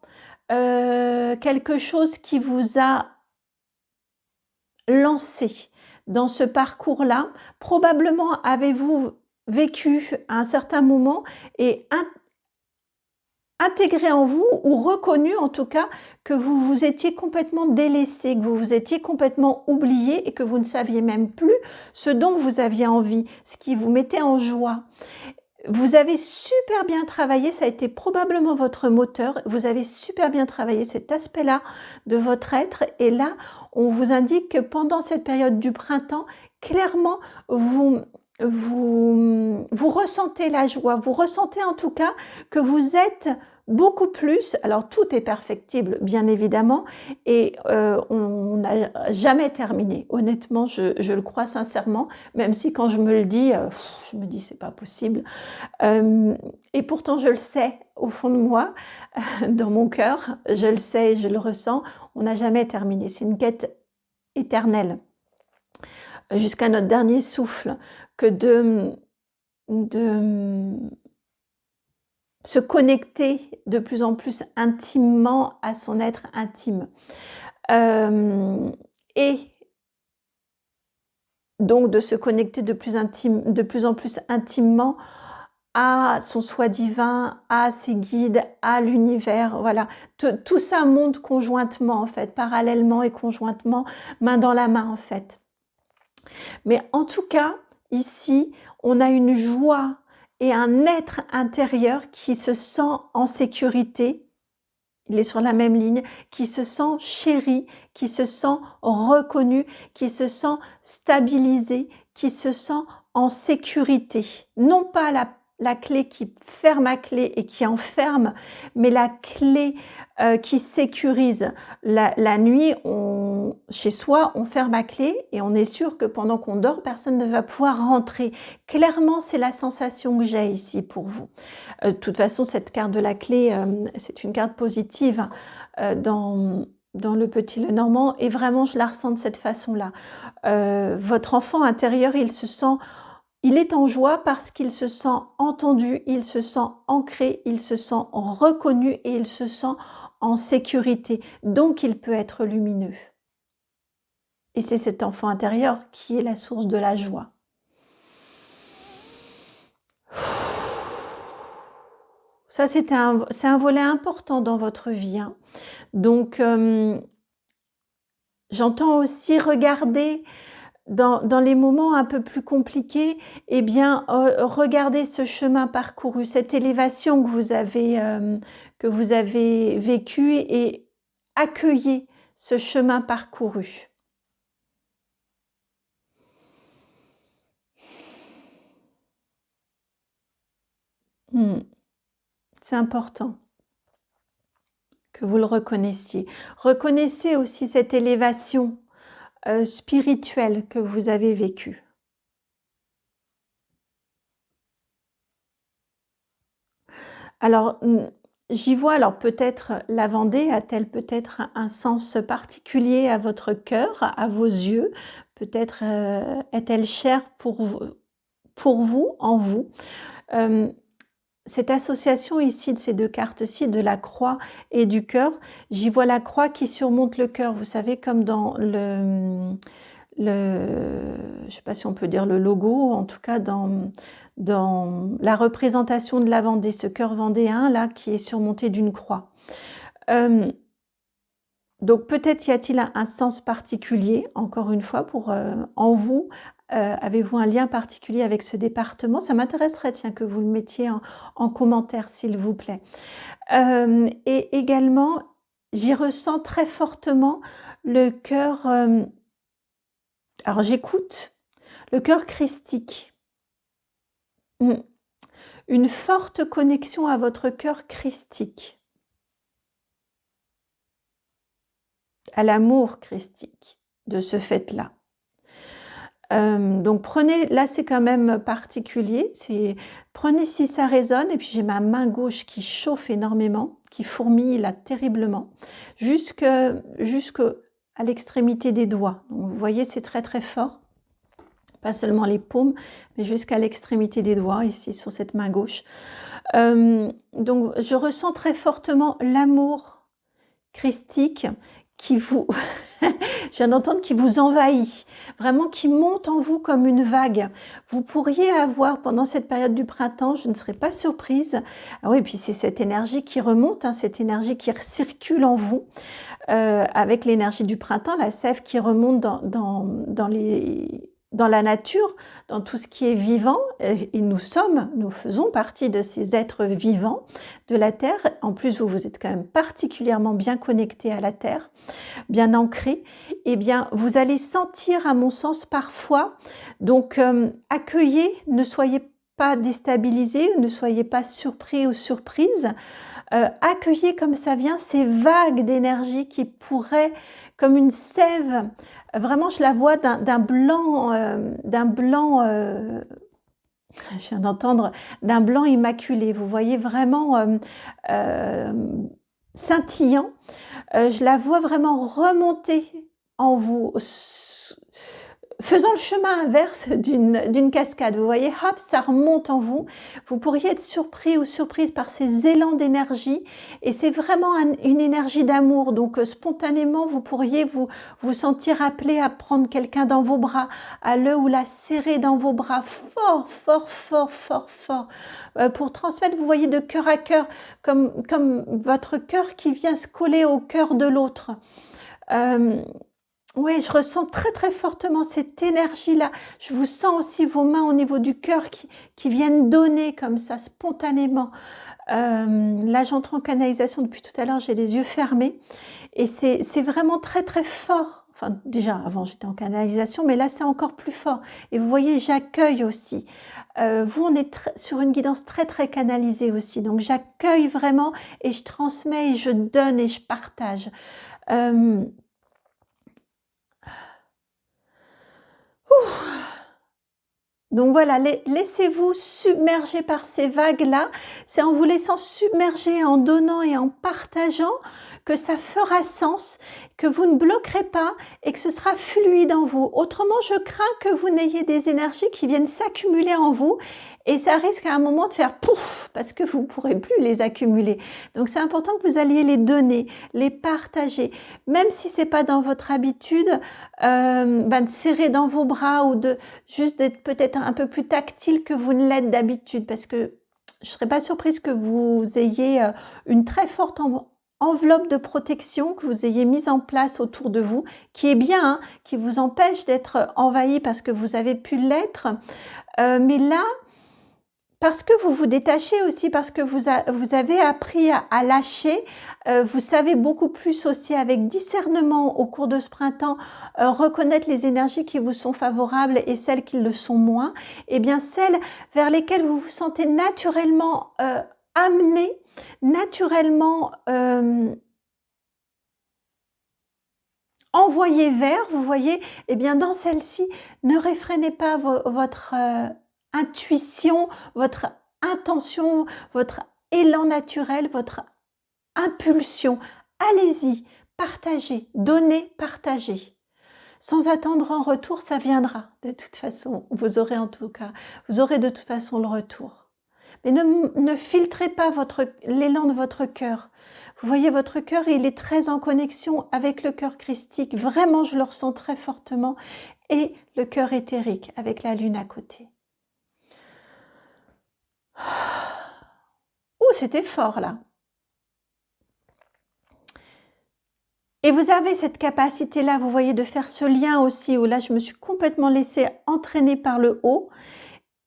quelque chose qui vous a lancé dans ce parcours-là. Probablement avez-vous vécu à un certain moment et intégré en vous ou reconnu en tout cas que vous vous étiez complètement délaissé, que vous vous étiez complètement oublié et que vous ne saviez même plus ce dont vous aviez envie, ce qui vous mettait en joie. Vous avez super bien travaillé, ça a été probablement votre moteur, vous avez super bien travaillé cet aspect-là de votre être et là, on vous indique que pendant cette période du printemps, clairement, vous ressentez la joie, vous ressentez en tout cas que vous êtes beaucoup plus, alors tout est perfectible bien évidemment et on n'a jamais terminé, honnêtement je le crois sincèrement, même si quand je me le dis, je me dis c'est pas possible et pourtant je le sais au fond de moi, dans mon cœur, je le sais et je le ressens, on n'a jamais terminé, c'est une quête éternelle jusqu'à notre dernier souffle que de se connecter de plus en plus intimement à son être intime. Et donc de se connecter de plus en plus intimement à son soi divin, à ses guides, à l'univers, voilà. Tout ça monte conjointement en fait, parallèlement et conjointement, main dans la main en fait. Mais en tout cas, ici, on a une joie et un être intérieur qui se sent en sécurité, il est sur la même ligne, qui se sent chéri, qui se sent reconnu, qui se sent stabilisé, qui se sent en sécurité. Non pas la clé qui ferme la clé et qui enferme, mais la clé qui sécurise. La nuit, chez soi, on ferme la clé et on est sûr que pendant qu'on dort, personne ne va pouvoir rentrer. Clairement, c'est la sensation que j'ai ici pour vous. De toute façon, cette carte de la clé, c'est une carte positive dans le Petit Lenormand et vraiment, je la ressens de cette façon-là. Votre enfant intérieur, il est en joie parce qu'il se sent entendu, il se sent ancré, il se sent reconnu et il se sent en sécurité. Donc, il peut être lumineux. Et c'est cet enfant intérieur qui est la source de la joie. Ça, c'est un volet important dans votre vie. Hein. Donc, j'entends aussi regarder dans les moments un peu plus compliqués, eh bien, regardez ce chemin parcouru, cette élévation que vous avez vécue et accueillez ce chemin parcouru. C'est important que vous le reconnaissiez. Reconnaissez aussi cette élévation spirituelle que vous avez vécue. Alors, j'y vois, alors peut-être la Vendée a-t-elle peut-être un sens particulier à votre cœur, à vos yeux, peut-être est-elle chère pour vous, en vous. Cette association ici de ces deux cartes-ci, de la croix et du cœur, j'y vois la croix qui surmonte le cœur, vous savez, comme dans je sais pas si on peut dire le logo, en tout cas dans la représentation de la Vendée, ce cœur vendéen là qui est surmonté d'une croix. Donc peut-être y a-t-il un sens particulier, encore une fois, en vous. Avez-vous un lien particulier avec ce département? Ça m'intéresserait, tiens, que vous le mettiez en commentaire, s'il vous plaît. Et également, j'y ressens très fortement le cœur... alors j'écoute, le cœur christique. Une forte connexion à votre cœur christique. À l'amour christique de ce fait-là. Donc prenez, là c'est quand même particulier, prenez si ça résonne, et puis j'ai ma main gauche qui chauffe énormément, qui fourmille là terriblement, jusqu'à l'extrémité des doigts. Donc vous voyez, c'est très très fort, pas seulement les paumes, mais jusqu'à l'extrémité des doigts, ici sur cette main gauche. Donc je ressens très fortement l'amour christique qui vous... je viens d'entendre qui vous envahit, vraiment qui monte en vous comme une vague. Vous pourriez avoir, pendant cette période du printemps, je ne serais pas surprise, ah oui, puis c'est cette énergie qui remonte, hein, cette énergie qui circule en vous, avec l'énergie du printemps, la sève qui remonte dans la nature, dans tout ce qui est vivant, et nous faisons partie de ces êtres vivants de la Terre. En plus, vous êtes quand même particulièrement bien connectés à la Terre, bien ancrés. Eh bien, vous allez sentir, à mon sens, parfois, donc accueillez, ne soyez pas déstabilisés, ne soyez pas surpris ou surprises. Accueillez comme ça vient ces vagues d'énergie qui pourraient, comme une sève, vraiment je la vois d'un blanc, je viens d'entendre, d'un blanc immaculé. Vous voyez vraiment scintillant. Je la vois vraiment remonter en vous, faisant le chemin inverse d'une cascade. Vous voyez, hop, ça remonte en vous. Vous pourriez être surpris ou surprise par ces élans d'énergie, et c'est vraiment une énergie d'amour. Donc spontanément, vous pourriez vous sentir appelé à prendre quelqu'un dans vos bras, à le ou la serrer dans vos bras fort, fort, fort, fort, fort, pour transmettre, vous voyez, de cœur à cœur, comme votre cœur qui vient se coller au cœur de l'autre. Oui, je ressens très très fortement cette énergie-là. Je vous sens aussi vos mains au niveau du cœur qui viennent donner comme ça, spontanément. Là, j'entre en canalisation depuis tout à l'heure, j'ai les yeux fermés. Et c'est vraiment très très fort. Enfin, déjà, avant, j'étais en canalisation, mais là, c'est encore plus fort. Et vous voyez, j'accueille aussi. Vous, on est sur une guidance très très canalisée aussi. Donc, j'accueille vraiment et je transmets et je donne et je partage. Donc voilà, laissez-vous submerger par ces vagues-là. C'est en vous laissant submerger, en donnant et en partageant que ça fera sens, que vous ne bloquerez pas et que ce sera fluide en vous. Autrement, je crains que vous n'ayez des énergies qui viennent s'accumuler en vous et ça risque à un moment de faire pouf parce que vous ne pourrez plus les accumuler. Donc c'est important que vous alliez les donner, les partager. Même si c'est pas dans votre habitude de serrer dans vos bras ou juste d'être peut-être un peu plus tactile que vous ne l'êtes d'habitude, parce que je ne serais pas surprise que vous ayez une très forte enveloppe de protection que vous ayez mise en place autour de vous, qui est bien, hein, qui vous empêche d'être envahi parce que vous avez pu l'être. Mais là, parce que vous vous détachez aussi, parce que vous avez appris à lâcher, vous savez beaucoup plus aussi avec discernement au cours de ce printemps, reconnaître les énergies qui vous sont favorables et celles qui le sont moins, et bien celles vers lesquelles vous vous sentez naturellement amené, naturellement envoyé vers, vous voyez, et bien dans celle-ci, ne réfrénez pas votre intuition, votre intention, votre élan naturel, votre impulsion. Allez-y, partagez, donnez, partagez. Sans attendre en retour, ça viendra de toute façon. Vous aurez de toute façon le retour. Mais ne filtrez pas l'élan de votre cœur. Vous voyez, votre cœur, il est très en connexion avec le cœur christique. Vraiment, je le ressens très fortement. et le cœur éthérique avec la lune à côté. Ouh, c'était fort là. Et vous avez cette capacité-là, vous voyez, de faire ce lien aussi, où là, je me suis complètement laissée entraîner par le haut,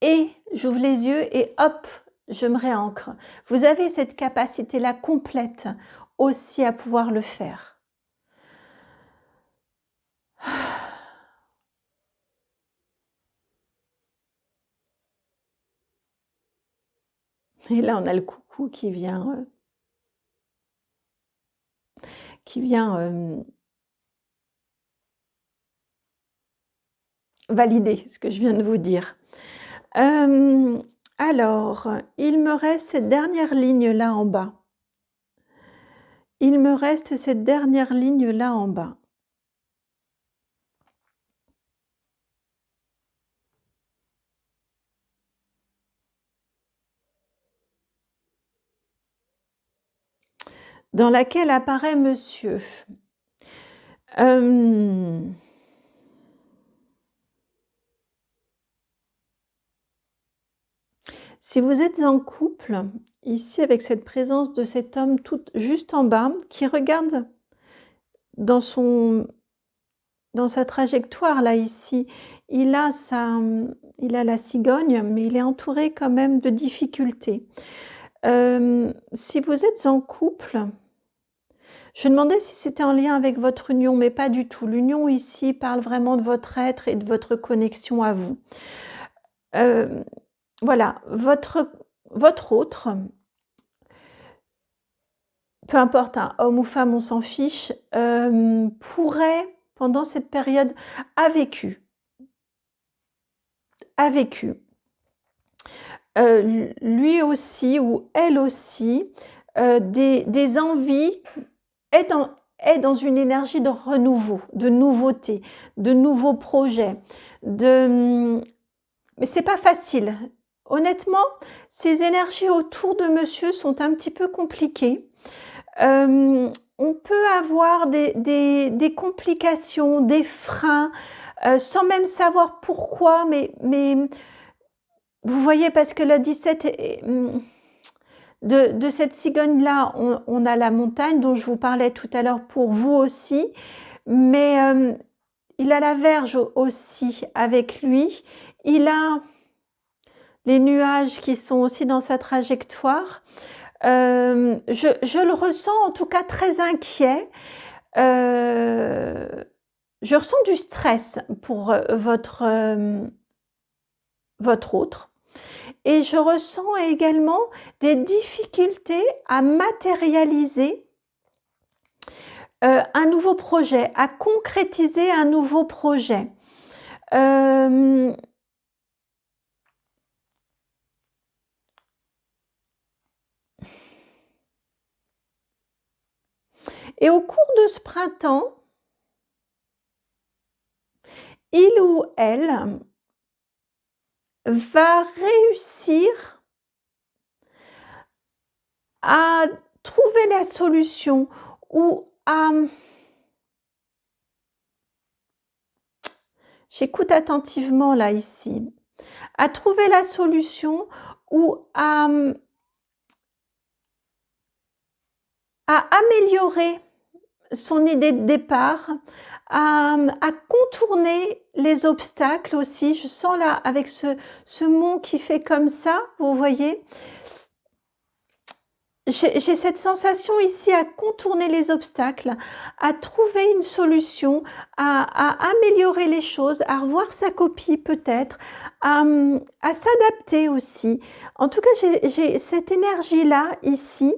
et j'ouvre les yeux et hop, je me réancre. Vous avez cette capacité-là complète aussi à pouvoir le faire. Et là, on a le coucou qui vient valider ce que je viens de vous dire. Alors, il me reste cette dernière ligne là en bas. Il me reste cette dernière ligne là en bas. Dans laquelle apparaît monsieur. Si vous êtes en couple, ici avec cette présence de cet homme tout juste en bas, qui regarde dans sa trajectoire là ici, il a la cigogne, mais il est entouré quand même de difficultés. Si vous êtes en couple, je demandais si c'était en lien avec votre union, mais pas du tout. L'union ici parle vraiment de votre être et de votre connexion à vous. Voilà, votre autre, peu importe, un homme ou femme, on s'en fiche, pourrait, pendant cette période, a vécu, lui aussi ou elle aussi, des envies, est dans une énergie de renouveau, de nouveauté, de nouveaux projets, mais c'est pas facile. Honnêtement, ces énergies autour de monsieur sont un petit peu compliquées. On peut avoir des complications, des freins, sans même savoir pourquoi, mais vous voyez, parce que la 17, de cette cigogne-là, on a la montagne dont je vous parlais tout à l'heure pour vous aussi, mais il a la Vierge aussi avec lui. Il a les nuages qui sont aussi dans sa trajectoire. Je le ressens en tout cas très inquiet. Je ressens du stress pour votre autre. Et je ressens également des difficultés à matérialiser un nouveau projet, à concrétiser un nouveau projet. Et au cours de ce printemps, il ou elle va réussir à trouver la solution ou à... J'écoute attentivement là ici. À trouver la solution ou à améliorer son idée de départ, à contourner les obstacles aussi. Je sens là avec ce mont qui fait comme ça, vous voyez. J'ai cette sensation ici à contourner les obstacles, à trouver une solution, à améliorer les choses, à revoir sa copie peut-être, à s'adapter aussi. En tout cas, j'ai cette énergie-là ici.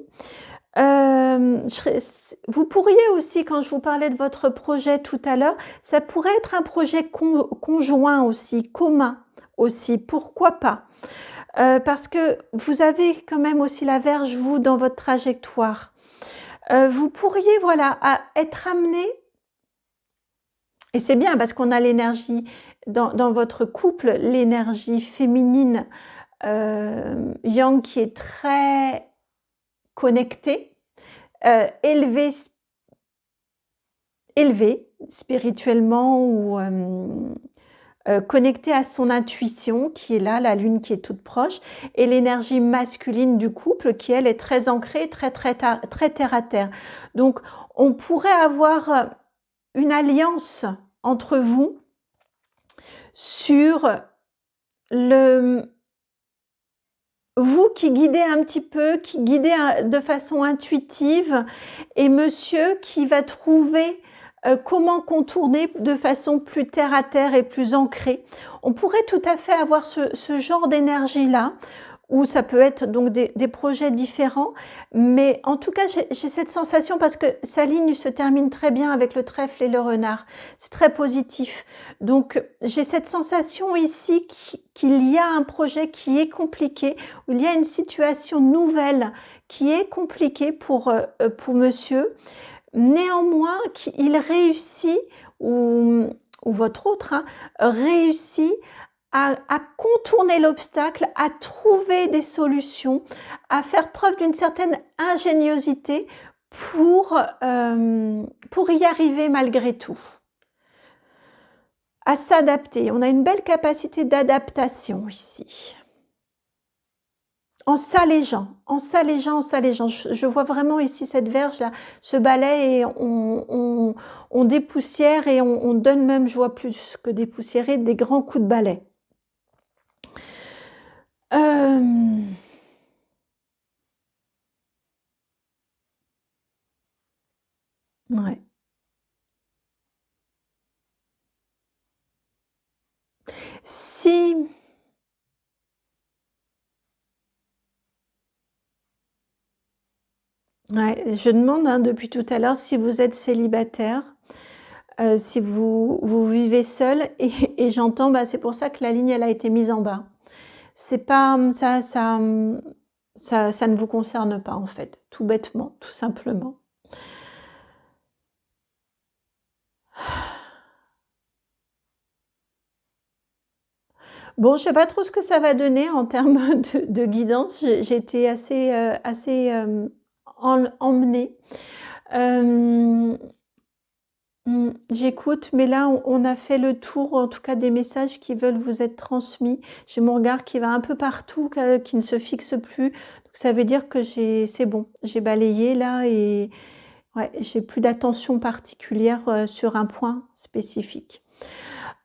Vous pourriez aussi, quand je vous parlais de votre projet tout à l'heure, ça pourrait être un projet conjoint aussi, commun aussi, pourquoi pas. Parce que vous avez quand même aussi la Vierge, vous, dans votre trajectoire. Vous pourriez, voilà, être amené, et c'est bien parce qu'on a l'énergie, dans votre couple, l'énergie féminine, yang, qui est très connectée, élevée spirituellement ou connecté à son intuition qui est là, la lune qui est toute proche, et l'énergie masculine du couple qui, elle, est très ancrée, très terre à terre. Donc, on pourrait avoir une alliance entre vous sur vous qui guidez un petit peu, qui guidez de façon intuitive, et monsieur qui va trouver comment contourner de façon plus terre à terre et plus ancrée. On pourrait tout à fait avoir ce genre d'énergie-là, ou ça peut être donc des projets différents, mais en tout cas j'ai cette sensation parce que sa ligne se termine très bien avec le trèfle et le renard, c'est très positif. Donc j'ai cette sensation ici qu'il y a un projet qui est compliqué, où il y a une situation nouvelle qui est compliquée pour monsieur. Néanmoins, il réussit, ou votre autre, hein, réussit à contourner l'obstacle, à trouver des solutions, à faire preuve d'une certaine ingéniosité pour y arriver malgré tout. À s'adapter. On a une belle capacité d'adaptation ici. En s'allégeant. Je vois vraiment ici cette verge-là, ce balai, et on dépoussière, et on donne même, je vois plus que dépoussiérer, des grands coups de balai. Ouais. Si... Ouais, je demande depuis tout à l'heure si vous êtes célibataire, si vous vivez seul, et j'entends, c'est pour ça que la ligne elle a été mise en bas. C'est pas ça ne vous concerne pas en fait, tout bêtement, tout simplement. Bon, je sais pas trop ce que ça va donner en termes de guidance. J'ai été assez emmenée. J'écoute, mais là, on a fait le tour, en tout cas, des messages qui veulent vous être transmis. J'ai mon regard qui va un peu partout, qui ne se fixe plus. Donc, ça veut dire que c'est bon, j'ai balayé là, et ouais, j'ai plus d'attention particulière sur un point spécifique.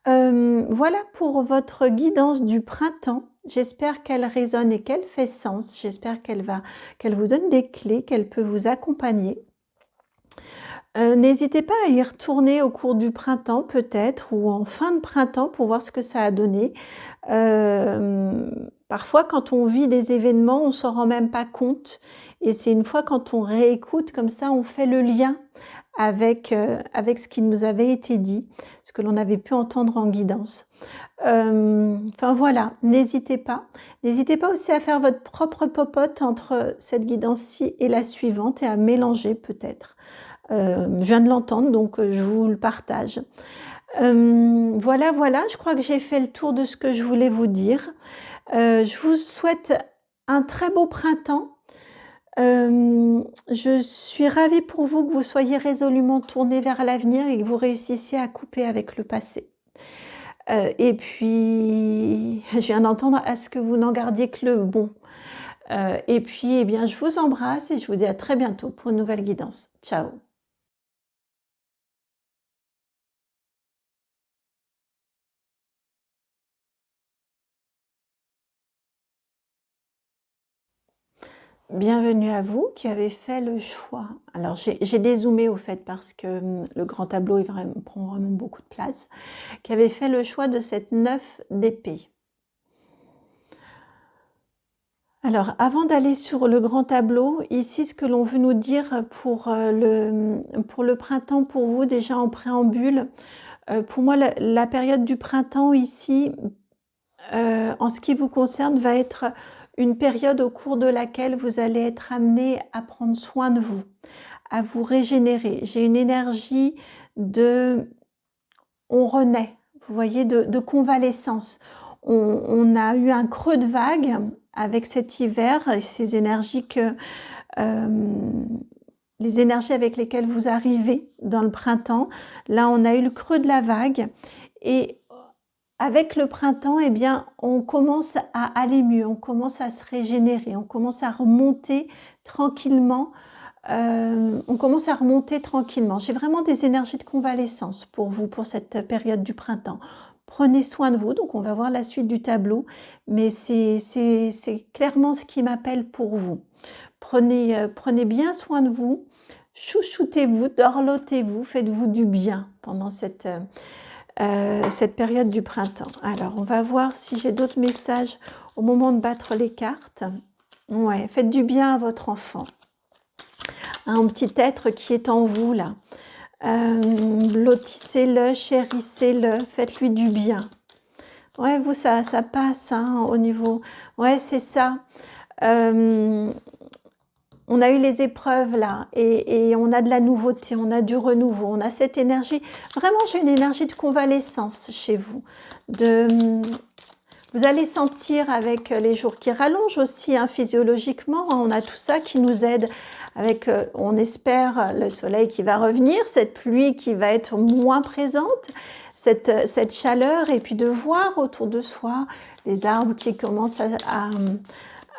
Voilà pour votre guidance du printemps. J'espère qu'elle résonne et qu'elle fait sens. J'espère qu'elle vous donne des clés, qu'elle peut vous accompagner. N'hésitez pas à y retourner au cours du printemps peut-être, ou en fin de printemps, pour voir ce que ça a donné. Parfois, quand on vit des événements, on s'en rend même pas compte, et c'est une fois quand on réécoute comme ça, on fait le lien avec ce qui nous avait été dit, ce que l'on avait pu entendre en guidance. Enfin voilà, n'hésitez pas. N'hésitez pas aussi à faire votre propre popote entre cette guidance-ci et la suivante, et à mélanger peut-être. Je viens de l'entendre, donc je vous le partage. Voilà, je crois que j'ai fait le tour de ce que je voulais vous dire. Je vous souhaite un très beau printemps. Je suis ravie pour vous que vous soyez résolument tourné vers l'avenir et que vous réussissiez à couper avec le passé. Et puis, je viens d'entendre à ce que vous n'en gardiez que le bon. Et puis, eh bien, je vous embrasse et je vous dis à très bientôt pour une nouvelle guidance. Ciao! Bienvenue à vous qui avez fait le choix. Alors j'ai dézoomé au fait parce que le grand tableau prend vraiment beaucoup de place. Qui avait fait le choix de cette 9 d'épée. Alors avant d'aller sur le grand tableau, ici ce que l'on veut nous dire pour le printemps pour vous, déjà en préambule, pour moi la période du printemps ici, en ce qui vous concerne, va être une période au cours de laquelle vous allez être amené à prendre soin de vous, à vous régénérer. J'ai une énergie on renaît, vous voyez, de convalescence. On a eu un creux de vague avec cet hiver, et ces énergies les énergies avec lesquelles vous arrivez dans le printemps. Là, on a eu le creux de la vague, et avec le printemps, eh bien, on commence à aller mieux, on commence à se régénérer, on commence à remonter tranquillement. On commence à remonter tranquillement. J'ai vraiment des énergies de convalescence pour vous, pour cette période du printemps. Prenez soin de vous, donc on va voir la suite du tableau, mais c'est clairement ce qui m'appelle pour vous. Prenez bien soin de vous, chouchoutez-vous, dorlotez-vous, faites-vous du bien pendant cette période du printemps. Alors, on va voir si j'ai d'autres messages au moment de battre les cartes. Ouais, faites du bien à votre enfant. Un petit être qui est en vous, là. Blottissez-le, chérissez-le, faites-lui du bien. Ouais, vous, ça passe hein, au niveau... Ouais, c'est ça. On a eu les épreuves là et on a de la nouveauté, on a du renouveau, on a cette énergie. Vraiment, j'ai une énergie de convalescence chez vous. Vous allez sentir avec les jours qui rallongent aussi hein, physiologiquement, on a tout ça qui nous aide avec, on espère, le soleil qui va revenir, cette pluie qui va être moins présente, cette chaleur et puis de voir autour de soi les arbres qui commencent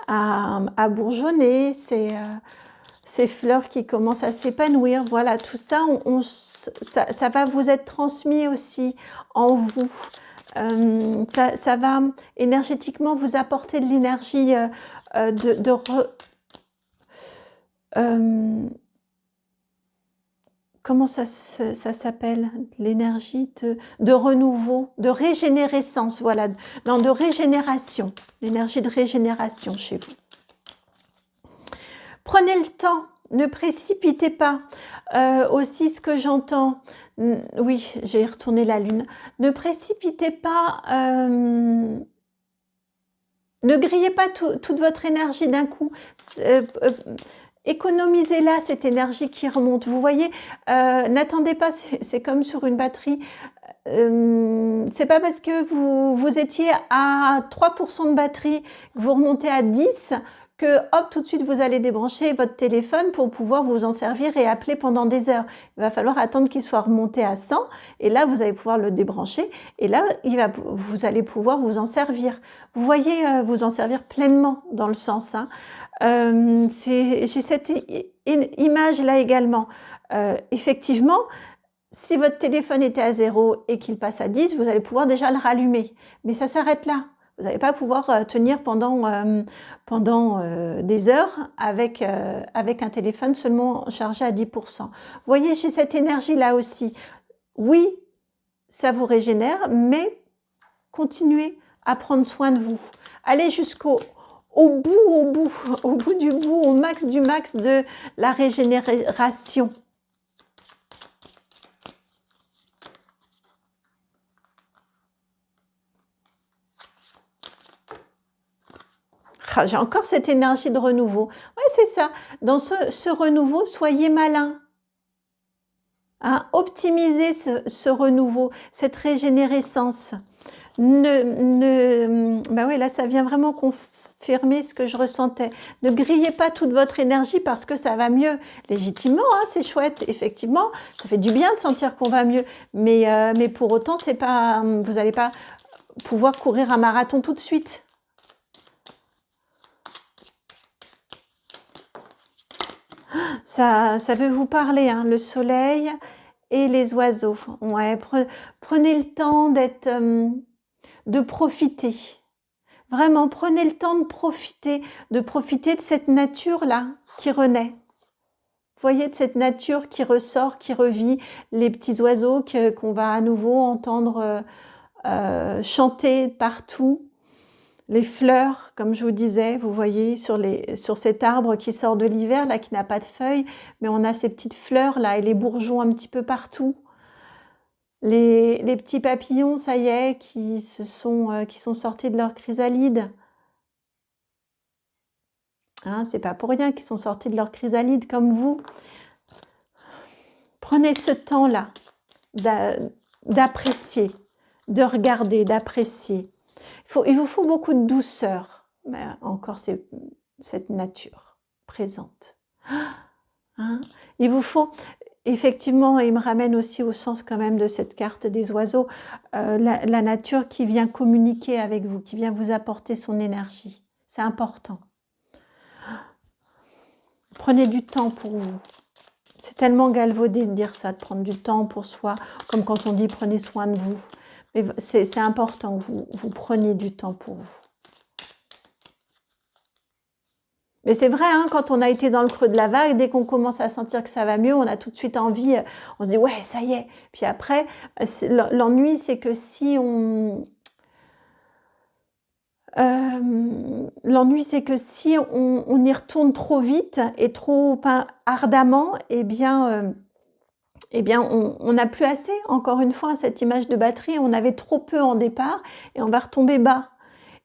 à bourgeonner, ces fleurs qui commencent à s'épanouir. Voilà, tout ça, ça va vous être transmis aussi en vous. Ça va énergétiquement vous apporter de l'énergie comment ça s'appelle? L'énergie de renouveau, de régénérescence, voilà, non, de régénération, l'énergie de régénération chez vous. Prenez le temps, ne précipitez pas. Aussi, ce que j'entends, oui, j'ai retourné la lune, ne précipitez pas, ne grillez pas toute votre énergie d'un coup. Économisez-la, cette énergie qui remonte. Vous voyez, n'attendez pas, c'est comme sur une batterie. C'est pas parce que vous étiez à 3% de batterie que vous remontez à 10 que hop, tout de suite vous allez débrancher votre téléphone pour pouvoir vous en servir et appeler pendant des heures. Il va falloir attendre qu'il soit remonté à 100 et là vous allez pouvoir le débrancher et là vous allez pouvoir vous en servir. Vous voyez, vous en servir pleinement dans le sens. Hein. J'ai cette image là également. Effectivement, si votre téléphone était à 0 et qu'il passe à 10, vous allez pouvoir déjà le rallumer. Mais ça s'arrête là. Vous n'allez pas pouvoir tenir pendant des heures avec un téléphone seulement chargé à 10%. Vous voyez, j'ai cette énergie-là aussi. Oui, ça vous régénère, mais continuez à prendre soin de vous. Allez jusqu'au bout du bout, au max du max de la régénération. Ah, j'ai encore cette énergie de renouveau. Oui, c'est ça. Dans ce renouveau, soyez malin. Hein, optimisez ce renouveau, cette régénérescence. Ben oui, là, ça vient vraiment confirmer ce que je ressentais. Ne grillez pas toute votre énergie parce que ça va mieux. Légitimement, hein, c'est chouette. Effectivement, ça fait du bien de sentir qu'on va mieux. Mais pour autant, c'est pas, vous n'allez pas pouvoir courir un marathon tout de suite. Ça veut vous parler, hein, le soleil et les oiseaux. Ouais, prenez le temps de profiter. Vraiment, prenez le temps de profiter de cette nature-là qui renaît. Vous voyez, de cette nature qui ressort, qui revit, les petits oiseaux qu'on va à nouveau entendre chanter partout. Les fleurs, comme je vous disais, vous voyez sur cet arbre qui sort de l'hiver, là, qui n'a pas de feuilles, mais on a ces petites fleurs là et les bourgeons un petit peu partout. Les petits papillons, ça y est, qui sont sortis de leur chrysalide. Hein, c'est pas pour rien qu'ils sont sortis de leur chrysalide comme vous. Prenez ce temps-là d'apprécier, de regarder, d'apprécier. Il vous faut beaucoup de douceur, mais encore cette nature présente. Hein, il vous faut effectivement, il me ramène aussi au sens quand même de cette carte des oiseaux, la nature qui vient communiquer avec vous, qui vient vous apporter son énergie. C'est important. Prenez du temps pour vous. C'est tellement galvaudé de dire ça, de prendre du temps pour soi, comme quand on dit prenez soin de vous. Mais c'est important que vous preniez du temps pour vous. Mais c'est vrai, hein, quand on a été dans le creux de la vague, dès qu'on commence à sentir que ça va mieux, on a tout de suite envie, on se dit ouais, ça y est. Puis après, l'ennui, c'est que si on... l'ennui, c'est que si on y retourne trop vite et trop ardemment, eh bien on n'a plus assez. Encore une fois, cette image de batterie, on avait trop peu en départ et on va retomber bas.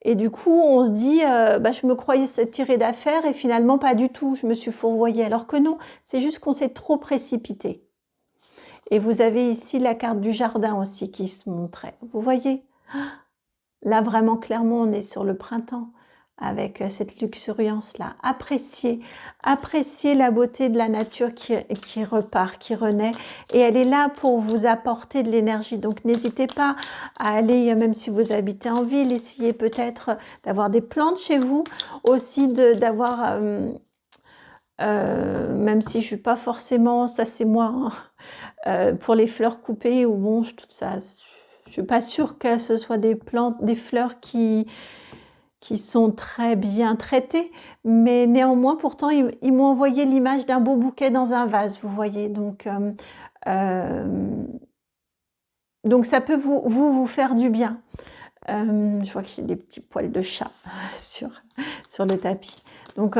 Et du coup, on se dit, je me croyais tirée d'affaire et finalement pas du tout, je me suis fourvoyée. Alors que non, c'est juste qu'on s'est trop précipité. Et vous avez ici la carte du jardin aussi qui se montrait. Vous voyez? Là, vraiment, clairement, on est sur le printemps avec cette luxuriance-là. Appréciez la beauté de la nature qui repart, qui renaît. Et elle est là pour vous apporter de l'énergie. Donc, n'hésitez pas à aller, même si vous habitez en ville, essayez peut-être d'avoir des plantes chez vous. Aussi d'avoir... même si je suis pas forcément, ça c'est moi, hein, pour les fleurs coupées ou bon, tout ça, je suis pas sûre que ce soit des plantes, des fleurs qui sont très bien traitées, mais néanmoins, pourtant, ils m'ont envoyé l'image d'un beau bouquet dans un vase, vous voyez. Donc ça peut vous faire du bien. Je vois que j'ai des petits poils de chat sur le tapis. Donc,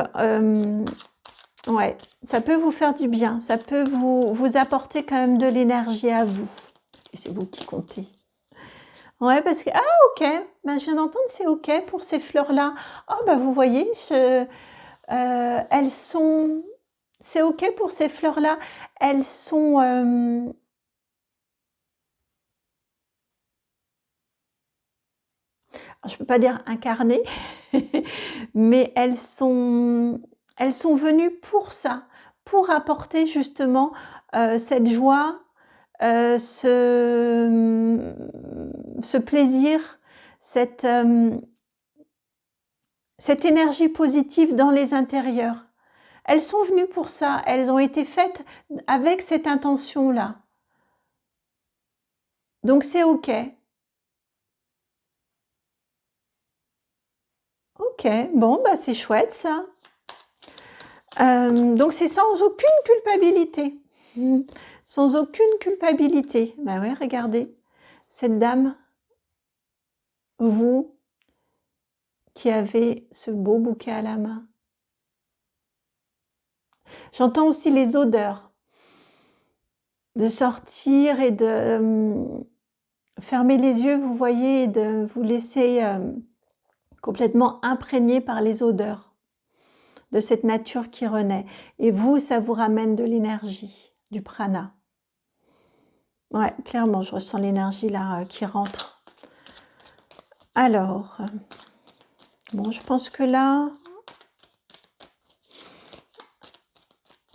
ouais, ça peut vous faire du bien. Ça peut vous apporter quand même de l'énergie à vous. Et c'est vous qui comptez. Ouais, parce que... Ah, ok. Ben, je viens d'entendre, c'est ok pour ces fleurs-là. Oh, ben, vous voyez, elles sont... C'est ok pour ces fleurs-là. Elles sont... je ne peux pas dire incarnées, mais elles sont venues pour ça, pour apporter justement cette joie, ce plaisir, cette énergie positive dans les intérieurs. Elles sont venues pour ça, elles ont été faites avec cette intention-là. Donc c'est ok. Ok, bon, bah c'est chouette ça. Donc c'est sans aucune culpabilité. Sans aucune culpabilité. Ben ouais, regardez, cette dame, vous qui avez ce beau bouquet à la main. J'entends aussi les odeurs. De sortir et de fermer les yeux, vous voyez, et de vous laisser complètement imprégné par les odeurs de cette nature qui renaît. Et vous, ça vous ramène de l'énergie, du prana. Ouais, clairement, je ressens l'énergie là qui rentre. Alors, bon, je pense que là...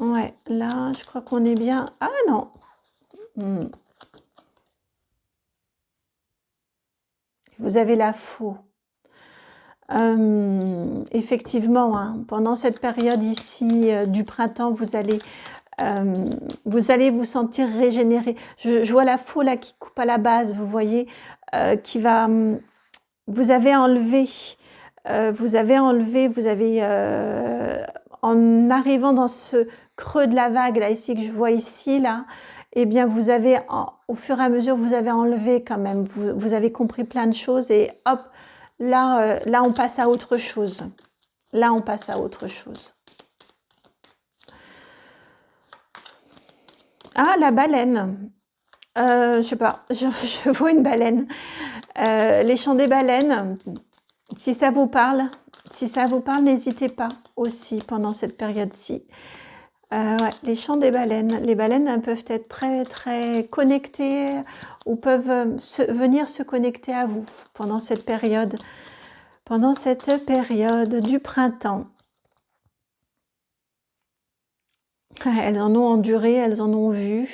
Ouais, là, je crois qu'on est bien... Ah non, vous avez la faux. Effectivement, hein, pendant cette période ici du printemps, vous allez vous sentir régénéré. Je vois la faux là qui coupe à la base, vous voyez, qui va... vous avez enlevé, en arrivant dans ce creux de la vague là ici que je vois ici là, eh bien vous avez, au fur et à mesure, vous avez enlevé quand même, vous avez compris plein de choses et hop, là, là on passe à autre chose. Là on passe à autre chose. Ah, la baleine. Je sais pas, je vois une baleine. Les chants des baleines, si ça vous parle, n'hésitez pas aussi pendant cette période-ci. Ouais, les chants des baleines. Les baleines peuvent être très très connectées ou peuvent venir se connecter à vous pendant cette période du printemps. Elles en ont enduré, elles en ont vu.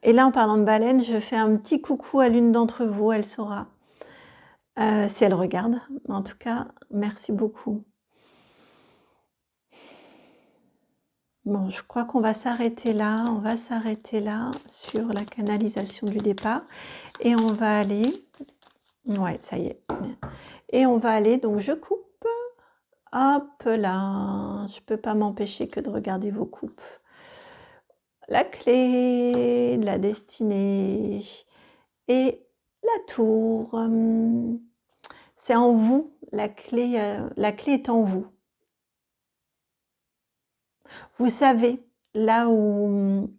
Et là, en parlant de baleine, je fais un petit coucou à l'une d'entre vous, elle saura. Si elle regarde. En tout cas, merci beaucoup. Bon, je crois qu'on va s'arrêter là. On va s'arrêter là sur la canalisation du départ. Et on va aller... Ouais, ça y est. Et on va aller, donc je coupe. Hop là. Je ne peux pas m'empêcher que de regarder vos coupes. La clé de la destinée. Et la tour. C'est en vous. La clé est en vous. Vous savez là où...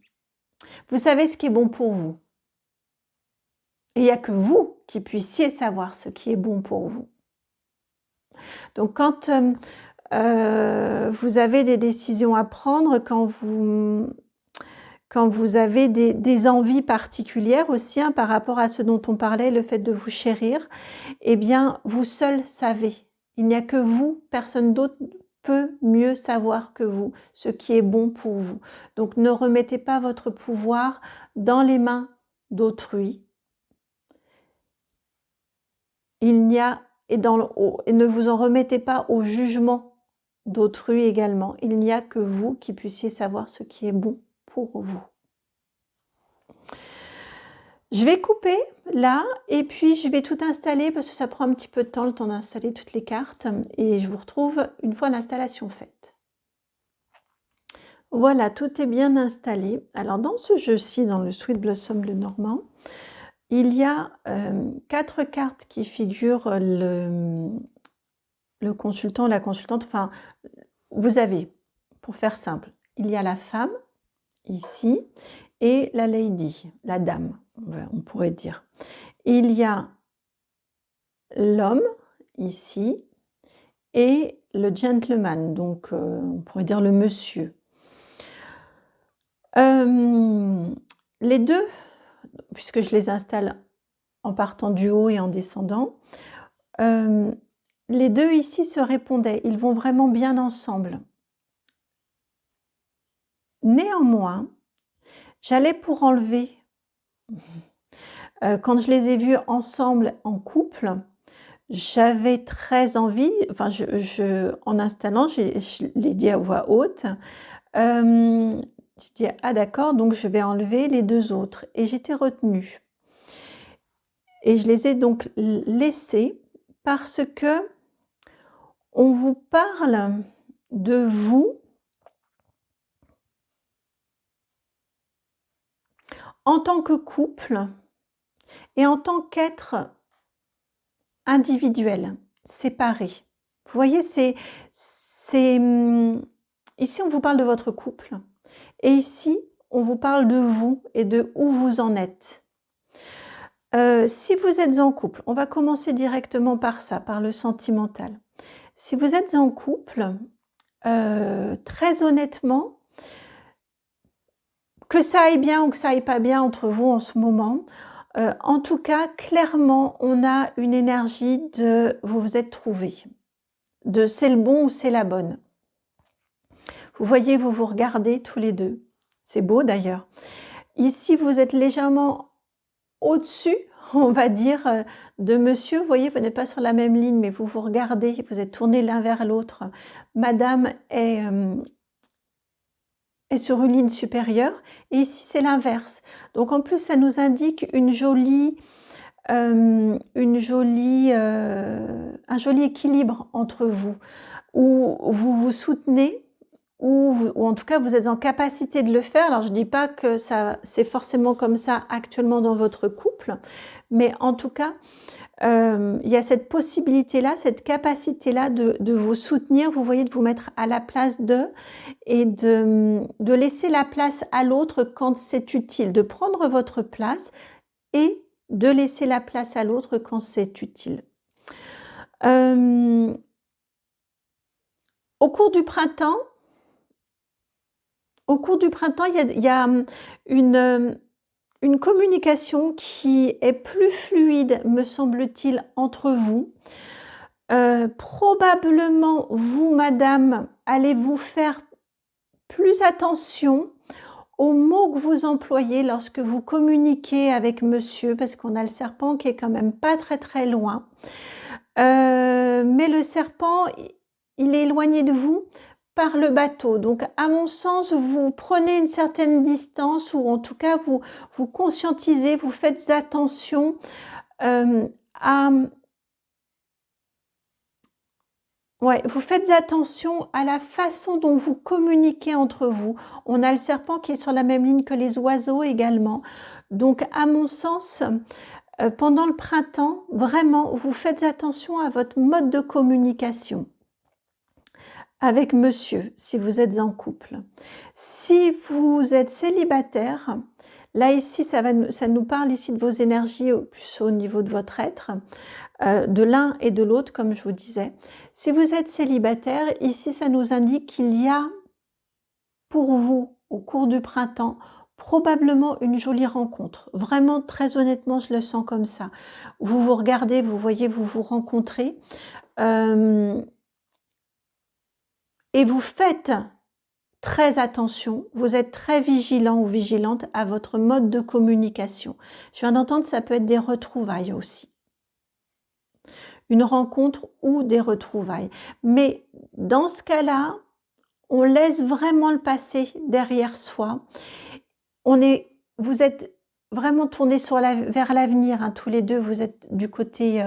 Vous savez ce qui est bon pour vous. Et il n'y a que vous qui puissiez savoir ce qui est bon pour vous. Donc quand vous avez des décisions à prendre, quand vous avez des envies particulières aussi, hein, par rapport à ce dont on parlait, le fait de vous chérir, eh bien, vous seul savez. Il n'y a que vous, personne d'autre peut mieux savoir que vous ce qui est bon pour vous. Donc, ne remettez pas votre pouvoir dans les mains d'autrui. Il n'y a, et ne vous en remettez pas au jugement d'autrui également. Il n'y a que vous qui puissiez savoir ce qui est bon pour vous. Je vais couper là et puis je vais tout installer parce que ça prend un petit peu de temps, le temps d'installer toutes les cartes, et je vous retrouve une fois l'installation faite. Voilà, tout est bien installé. Alors dans ce jeu-ci, dans le Sweet Blossom Lenormand, il y a 4 cartes qui figurent le consultant, la consultante. Enfin, vous avez, pour faire simple, il y a la femme ici et la lady, la dame, on pourrait dire. Il y a l'homme ici et le gentleman, donc on pourrait dire le monsieur. Les deux, puisque je les installe en partant du haut et en descendant, les deux ici se répondaient, ils vont vraiment bien ensemble. Néanmoins, j'allais pour enlever, quand je les ai vus ensemble en couple, j'avais très envie, enfin en installant, je l'ai dit à voix haute, je dis ah d'accord, donc je vais enlever les deux autres, et j'étais retenue. Et je les ai donc laissés parce que on vous parle de vous en tant que couple et en tant qu'être individuel, séparé. Vous voyez, ici on vous parle de votre couple et ici on vous parle de vous et de où vous en êtes. Si vous êtes en couple, on va commencer directement par ça, par le sentimental. Si vous êtes en couple, très honnêtement, que ça aille bien ou que ça aille pas bien entre vous en ce moment, en tout cas, clairement, on a une énergie de vous vous êtes trouvés, de c'est le bon ou c'est la bonne. Vous voyez, vous vous regardez tous les deux. C'est beau d'ailleurs. Ici, vous êtes légèrement au-dessus, on va dire, de monsieur. Vous voyez, vous n'êtes pas sur la même ligne, mais vous vous regardez, vous êtes tournés l'un vers l'autre. Madame est sur une ligne supérieure et ici c'est l'inverse. Donc en plus ça nous indique un joli équilibre entre vous, où vous vous soutenez, ou en tout cas vous êtes en capacité de le faire. Alors je ne dis pas que c'est forcément comme ça actuellement dans votre couple, mais en tout cas il y a cette possibilité-là, cette capacité-là de vous soutenir, vous voyez, de vous mettre à la place d'eux et de laisser la place à l'autre quand c'est utile, de prendre votre place et de laisser la place à l'autre quand c'est utile. Au cours du printemps, il y a une communication qui est plus fluide, me semble-t-il, entre vous. Probablement, vous, madame, allez vous faire plus attention aux mots que vous employez lorsque vous communiquez avec monsieur, parce qu'on a le serpent qui est quand même pas très, très loin. Mais le serpent, il est éloigné de vous par le bateau. Donc, à mon sens, vous prenez une certaine distance ou en tout cas, vous conscientisez, vous faites attention à... Ouais, vous faites attention à la façon dont vous communiquez entre vous. On a le serpent qui est sur la même ligne que les oiseaux également. Donc, à mon sens, pendant le printemps, vraiment, vous faites attention à votre mode de communication avec monsieur, si vous êtes en couple. Si vous êtes célibataire, là ici, ça nous parle ici de vos énergies, plus au niveau de votre être, de l'un et de l'autre, comme je vous disais. Si vous êtes célibataire, ici, ça nous indique qu'il y a pour vous, au cours du printemps, probablement une jolie rencontre. Vraiment, très honnêtement, je le sens comme ça. Vous vous regardez, vous voyez, vous vous rencontrez. Et vous faites très attention, vous êtes très vigilant ou vigilante à votre mode de communication. Je viens d'entendre, ça peut être des retrouvailles aussi. Une rencontre ou des retrouvailles. Mais dans ce cas-là, on laisse vraiment le passé derrière soi. Vous êtes vraiment tournés vers l'avenir, hein, tous les deux, vous êtes du côté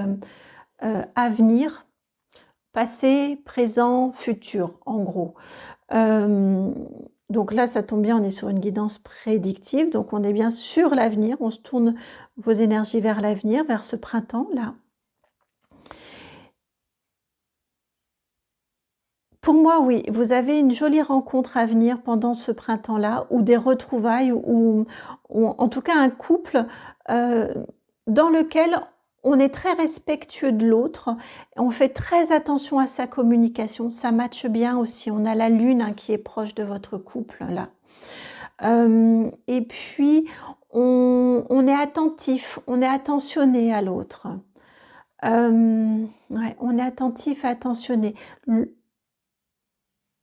avenir, passé, présent, futur, en gros. Donc là, ça tombe bien, on est sur une guidance prédictive, donc on est bien sur l'avenir, on se tourne vos énergies vers l'avenir, vers ce printemps-là. Pour moi, oui, vous avez une jolie rencontre à venir pendant ce printemps-là, ou des retrouvailles, ou en tout cas un couple dans lequel on est très respectueux de l'autre, on fait très attention à sa communication, ça matche bien aussi, on a la lune hein, qui est proche de votre couple là. Et puis, on est attentif, on est attentionné à l'autre. Ouais, on est attentif et attentionné.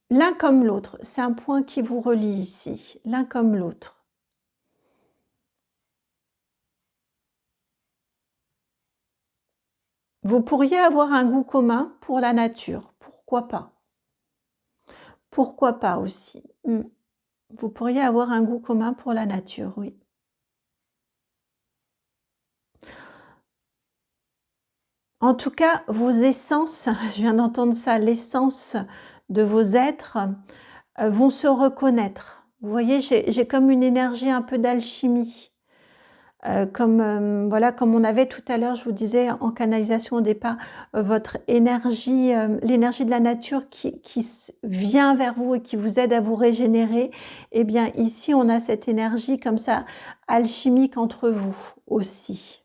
L'un comme l'autre, c'est un point qui vous relie ici, l'un comme l'autre. Vous pourriez avoir un goût commun pour la nature, pourquoi pas? Pourquoi pas aussi? Vous pourriez avoir un goût commun pour la nature, oui. En tout cas, vos essences, je viens d'entendre ça, l'essence de vos êtres vont se reconnaître. Vous voyez, j'ai comme une énergie un peu d'alchimie. Voilà, comme on avait tout à l'heure, je vous disais en canalisation au départ, votre énergie, l'énergie de la nature qui vient vers vous et qui vous aide à vous régénérer. Eh bien, ici, on a cette énergie comme ça, alchimique entre vous aussi.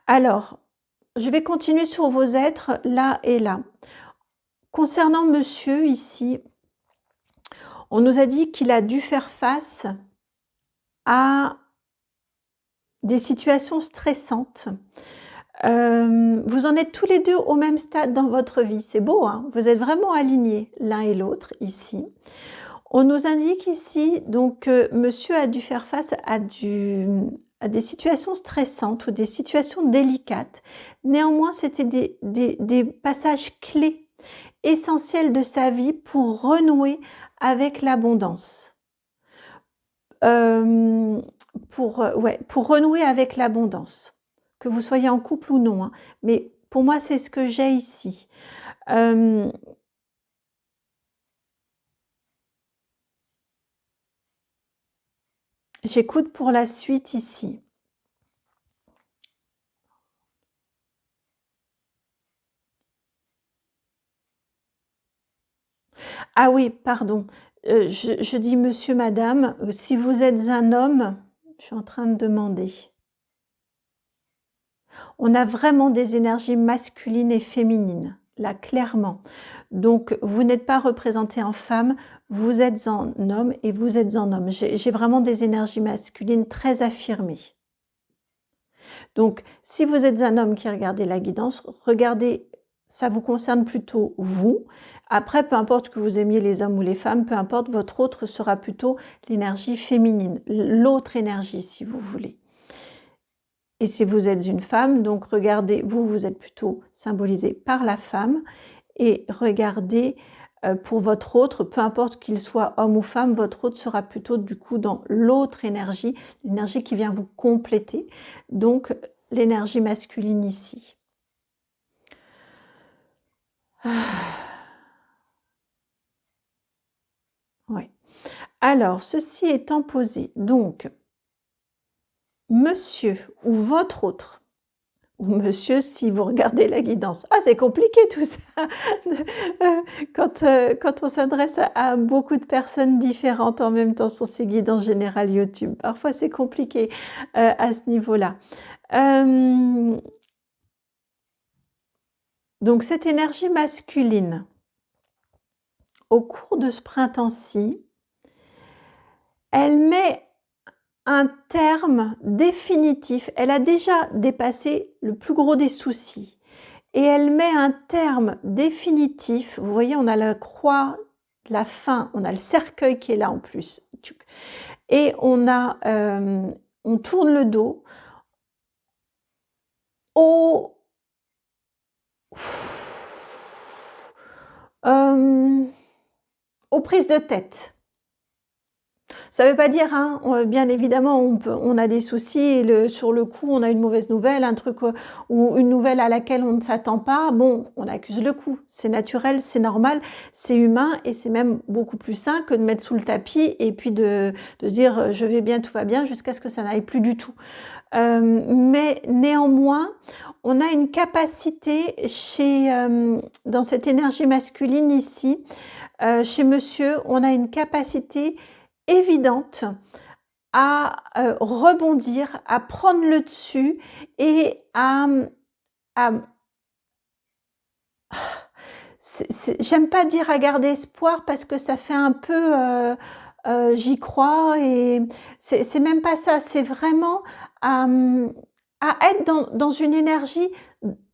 Alors, je vais continuer sur vos êtres là et là. Concernant monsieur ici, on nous a dit qu'il a dû faire face à des situations stressantes. Vous en êtes tous les deux au même stade dans votre vie. C'est beau, hein? Vous êtes vraiment alignés l'un et l'autre ici. On nous indique ici donc que monsieur a dû faire face à des situations stressantes ou des situations délicates. Néanmoins, c'était des passages clés, essentiels de sa vie pour renouer avec l'abondance. Pour renouer avec l'abondance, que vous soyez en couple ou non. Hein. Mais pour moi, c'est ce que j'ai ici. J'écoute pour la suite ici. Ah oui, pardon. Je dis monsieur, madame, si vous êtes un homme, je suis en train de demander. On a vraiment des énergies masculines et féminines, là, clairement. Donc, vous n'êtes pas représenté en femme, vous êtes en homme et vous êtes en homme. J'ai vraiment des énergies masculines très affirmées. Donc, si vous êtes un homme qui regardez la guidance, regardez, ça vous concerne plutôt vous. Après, peu importe que vous aimiez les hommes ou les femmes, peu importe, votre autre sera plutôt l'énergie féminine, l'autre énergie si vous voulez. Et si vous êtes une femme, donc regardez, vous êtes plutôt symbolisé par la femme, et regardez pour votre autre, peu importe qu'il soit homme ou femme, votre autre sera plutôt du coup dans l'autre énergie, l'énergie qui vient vous compléter, donc l'énergie masculine ici. Ouais. Alors, ceci étant posé, donc, monsieur ou votre autre, ou monsieur si vous regardez la guidance. Ah, c'est compliqué tout ça quand on s'adresse à beaucoup de personnes différentes en même temps sur ces guidances générales YouTube. Parfois, c'est compliqué à ce niveau-là. Donc, cette énergie masculine, au cours de ce printemps-ci, elle met un terme définitif. Elle a déjà dépassé le plus gros des soucis. Et elle met un terme définitif. Vous voyez, on a la croix, la fin, on a le cercueil qui est là en plus. Et on tourne le dos aux prises de tête. Ça ne veut pas dire, hein, bien évidemment, on a des soucis et sur le coup, on a une mauvaise nouvelle, un truc ou une nouvelle à laquelle on ne s'attend pas. Bon, on accuse le coup. C'est naturel, c'est normal, c'est humain et c'est même beaucoup plus sain que de mettre sous le tapis et puis de se dire je vais bien, tout va bien jusqu'à ce que ça n'aille plus du tout. Mais néanmoins, on a une capacité dans cette énergie masculine ici, chez monsieur, on a une capacité évidente à rebondir, à prendre le dessus et j'aime pas dire à garder espoir parce que ça fait un peu j'y crois et c'est même pas ça, c'est vraiment à être dans une énergie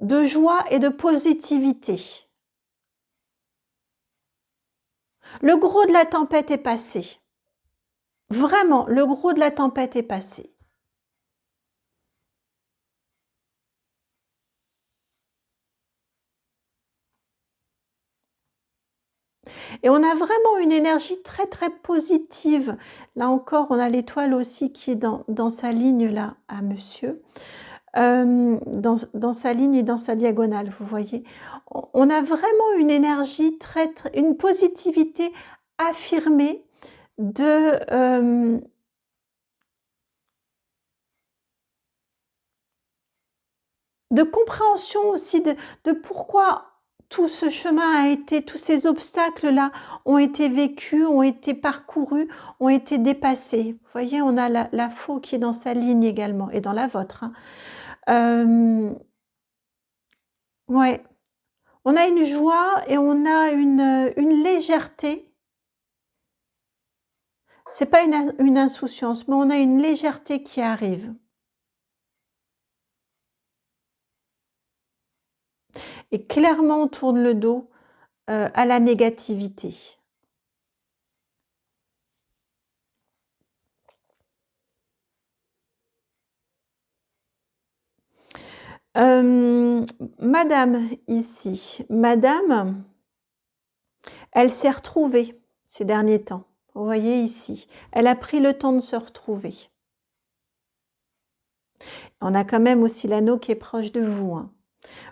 de joie et de positivité. Le gros de la tempête est passé. Vraiment, le gros de la tempête est passé. Et on a vraiment une énergie très très positive. Là encore, on a l'étoile aussi qui est dans sa ligne là à monsieur. Dans sa ligne et dans sa diagonale, vous voyez. On a vraiment une énergie une positivité affirmée de compréhension aussi de pourquoi tout ce chemin a été, tous ces obstacles-là ont été vécus, ont été parcourus, ont été dépassés. Vous voyez, on a la faux qui est dans sa ligne également, et dans la vôtre. Ouais. On a une joie et on a une légèreté. C'est pas une insouciance, mais on a une légèreté qui arrive. Et clairement, on tourne le dos à la négativité. Madame ici, madame, elle s'est retrouvée ces derniers temps. Vous voyez ici, elle a pris le temps de se retrouver. On a quand même aussi l'anneau qui est proche de vous. Hein.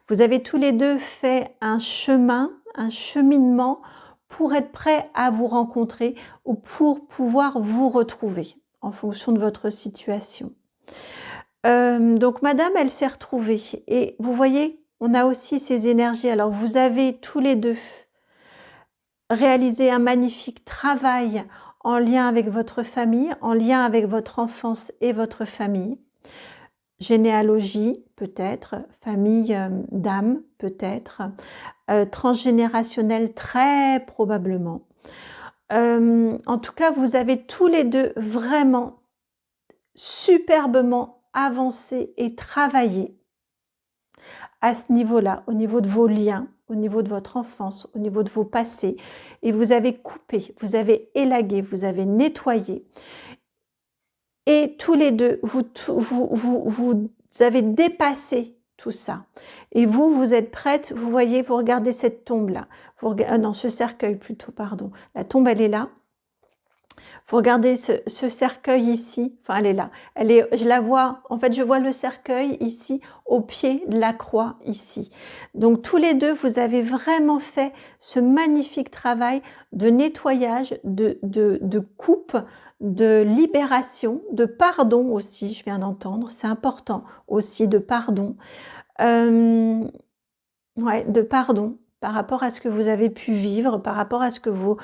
Vous avez tous les deux fait un chemin, un cheminement pour être prêts à vous rencontrer ou pour pouvoir vous retrouver en fonction de votre situation. Donc madame, elle s'est retrouvée et vous voyez, on a aussi ces énergies. Alors vous avez tous les deux réalisé un magnifique travail en lien avec votre famille, en lien avec votre enfance et votre famille. Généalogie peut-être, famille d'âme peut-être, transgénérationnel très probablement. En tout cas, vous avez tous les deux vraiment superbement avancer et travailler à ce niveau-là, au niveau de vos liens, au niveau de votre enfance, au niveau de vos passés. Et vous avez coupé, vous avez élagué, vous avez nettoyé. Et tous les deux, vous avez dépassé tout ça. Et vous êtes prête, vous voyez, vous regardez cette tombe-là. Non, ce cercueil plutôt, pardon. La tombe, elle est là. Vous regardez ce cercueil ici, enfin elle est là, je la vois, en fait je vois le cercueil ici au pied de la croix ici. Donc tous les deux vous avez vraiment fait ce magnifique travail de nettoyage, de coupe, de libération, de pardon aussi, je viens d'entendre, c'est important aussi de pardon. Ouais, de pardon par rapport à ce que vous avez pu vivre, par rapport à ce que vos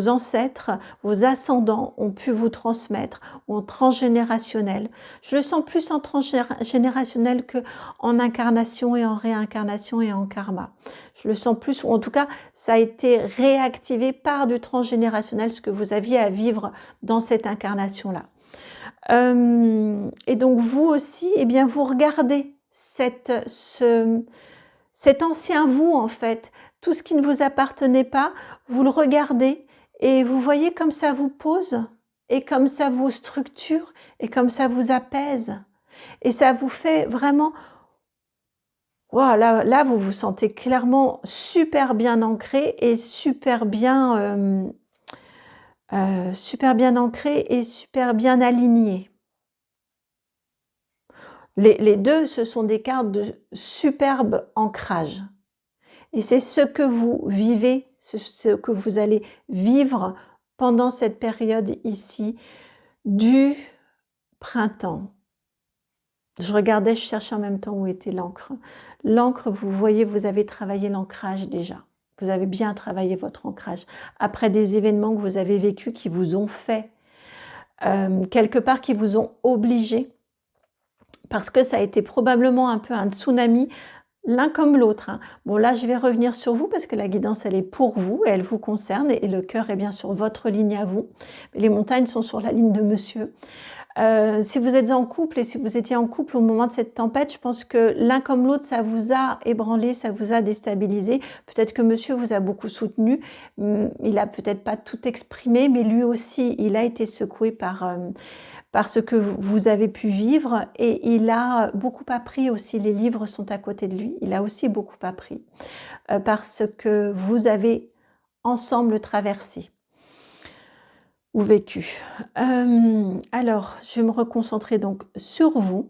ancêtres, vos ascendants ont pu vous transmettre, ou en transgénérationnel. Je le sens plus en transgénérationnel qu'en incarnation et en réincarnation et en karma. Je le sens plus, ou en tout cas, ça a été réactivé par du transgénérationnel, ce que vous aviez à vivre dans cette incarnation-là. Et donc vous aussi, eh bien, vous regardez cet ancien vous, en fait, tout ce qui ne vous appartenait pas, vous le regardez et vous voyez comme ça vous pose et comme ça vous structure et comme ça vous apaise. Et ça vous fait vraiment... Wow, là, vous vous sentez clairement super bien ancré et super bien ancré et super bien aligné. Les deux, ce sont des cartes de superbe ancrage. Et c'est ce que vous vivez, ce que vous allez vivre pendant cette période ici du printemps. Je regardais, je cherchais en même temps où était l'encre. L'encre, vous voyez, vous avez travaillé l'ancrage déjà. Vous avez bien travaillé votre ancrage. Après des événements que vous avez vécus qui vous ont fait, quelque part qui vous ont obligé, parce que ça a été probablement un peu un tsunami, l'un comme l'autre. Bon, là, je vais revenir sur vous parce que la guidance, elle est pour vous, et elle vous concerne, et le cœur est bien sur votre ligne à vous. Les montagnes sont sur la ligne de monsieur. Si vous êtes en couple, et si vous étiez en couple au moment de cette tempête, je pense que l'un comme l'autre, ça vous a ébranlé, ça vous a déstabilisé. Peut-être que monsieur vous a beaucoup soutenu. Il a peut-être pas tout exprimé, mais lui aussi, il a été secoué par ce que vous avez pu vivre, et il a beaucoup appris aussi. Les livres sont à côté de lui. Il a aussi beaucoup appris parce que vous avez ensemble traversé ou vécu. Alors, je vais me reconcentrer donc sur vous.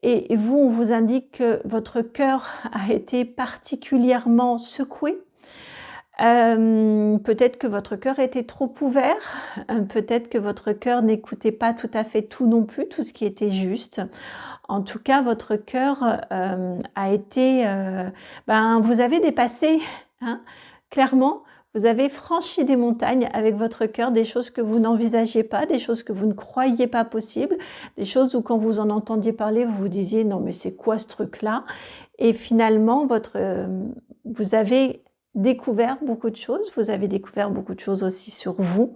Et vous, on vous indique que votre cœur a été particulièrement secoué. Peut-être que votre cœur était trop ouvert, peut-être que votre cœur n'écoutait pas tout à fait tout non plus, tout ce qui était juste. En tout cas, votre cœur a été... vous avez dépassé, clairement, vous avez franchi des montagnes avec votre cœur, des choses que vous n'envisagiez pas, des choses que vous ne croyiez pas possibles, des choses où quand vous en entendiez parler, vous vous disiez « non mais c'est quoi ce truc-là ?» Et finalement, vous avez découvert beaucoup de choses, vous avez découvert beaucoup de choses aussi sur vous.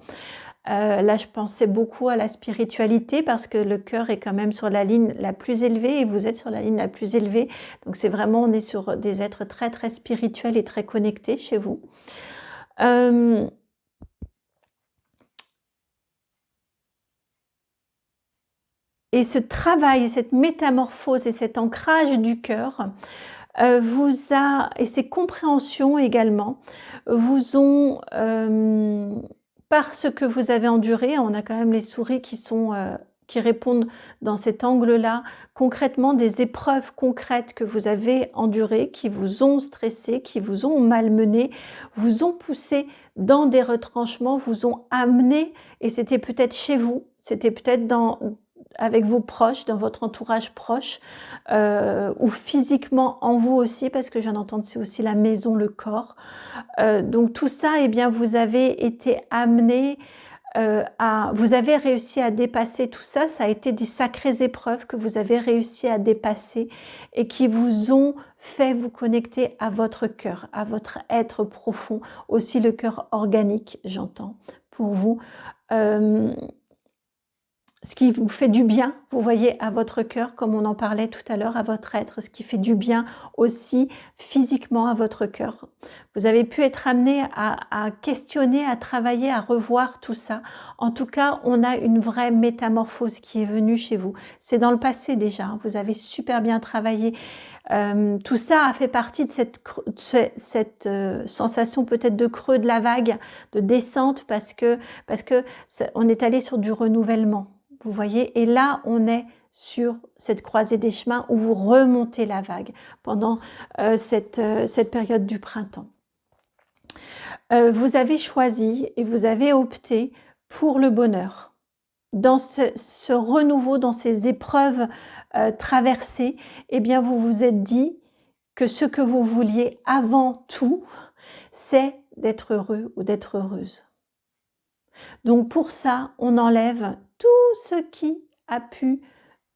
Là, je pensais beaucoup à la spiritualité parce que le cœur est quand même sur la ligne la plus élevée et vous êtes sur la ligne la plus élevée. Donc, c'est vraiment, on est sur des êtres très, très spirituels et très connectés chez vous. Et ce travail, cette métamorphose et cet ancrage du cœur et ces compréhensions également, vous ont, parce que vous avez enduré, on a quand même les souris qui répondent dans cet angle-là, concrètement des épreuves concrètes que vous avez endurées, qui vous ont stressé, qui vous ont malmené, vous ont poussé dans des retranchements, vous ont amené, et c'était peut-être chez vous, c'était peut-être avec vos proches, dans votre entourage proche, ou physiquement en vous aussi, parce que je viens d'entendre, c'est aussi la maison, le corps. Donc tout ça, eh bien, vous avez été amené vous avez réussi à dépasser tout ça. Ça a été des sacrées épreuves que vous avez réussi à dépasser et qui vous ont fait vous connecter à votre cœur, à votre être profond, aussi le cœur organique, j'entends, pour vous. ce qui vous fait du bien, vous voyez, à votre cœur, comme on en parlait tout à l'heure, à votre être, ce qui fait du bien aussi physiquement à votre cœur. Vous avez pu être amené à questionner, à travailler, à revoir tout ça. En tout cas, on a une vraie métamorphose qui est venue chez vous. C'est dans le passé déjà, hein, vous avez super bien travaillé. Tout ça a fait partie de cette sensation peut-être de creux de la vague, de descente, parce que on est allé sur du renouvellement. Vous voyez, et là, on est sur cette croisée des chemins où vous remontez la vague pendant cette période du printemps. Vous avez choisi et vous avez opté pour le bonheur. Dans ce renouveau, dans ces épreuves traversées, eh bien, vous vous êtes dit que ce que vous vouliez avant tout, c'est d'être heureux ou d'être heureuse. Donc pour ça, on enlève tout ce qui a pu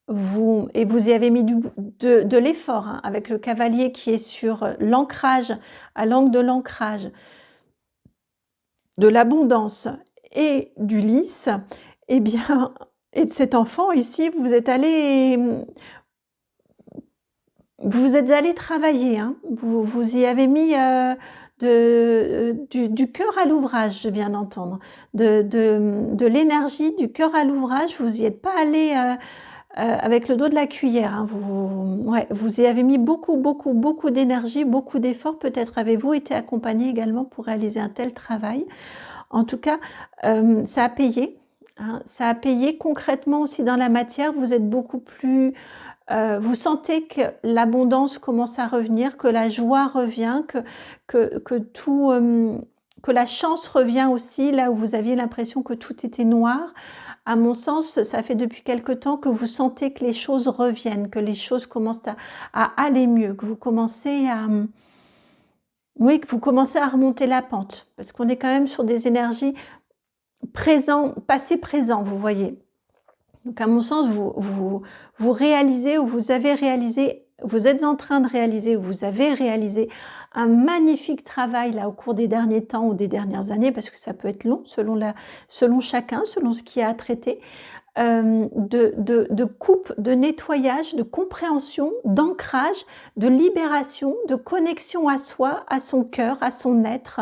vous... Et vous y avez mis de l'effort, hein, avec le cavalier qui est sur l'ancrage, à l'angle de l'ancrage, de l'abondance et du lys, eh bien, et de cet enfant ici, vous êtes allé travailler, hein. Vous y avez mis du cœur à l'ouvrage, je viens d'entendre, de l'énergie, du cœur à l'ouvrage. Vous y êtes pas allé avec le dos de la cuillère, hein. Vous y avez mis beaucoup d'énergie, beaucoup d'efforts. Peut-être avez-vous été accompagné également pour réaliser un tel travail. En tout cas, ça a payé. Hein, ça a payé concrètement aussi dans la matière. Vous êtes beaucoup plus... vous sentez que l'abondance commence à revenir, que la joie revient, que la chance revient aussi, là où vous aviez l'impression que tout était noir. À mon sens, ça fait depuis quelque temps que vous sentez que les choses reviennent, que les choses commencent à aller mieux, que vous commencez à... Oui, que vous commencez à remonter la pente, parce qu'on est quand même sur des énergies passé présent, vous voyez. Donc à mon sens, vous réalisez ou vous avez réalisé, vous êtes en train de réaliser ou vous avez réalisé un magnifique travail là au cours des derniers temps ou des dernières années, parce que ça peut être long selon chacun, selon ce qu'il y a à traiter, de coupe, de nettoyage, de compréhension, d'ancrage, de libération, de connexion à soi, à son cœur, à son être,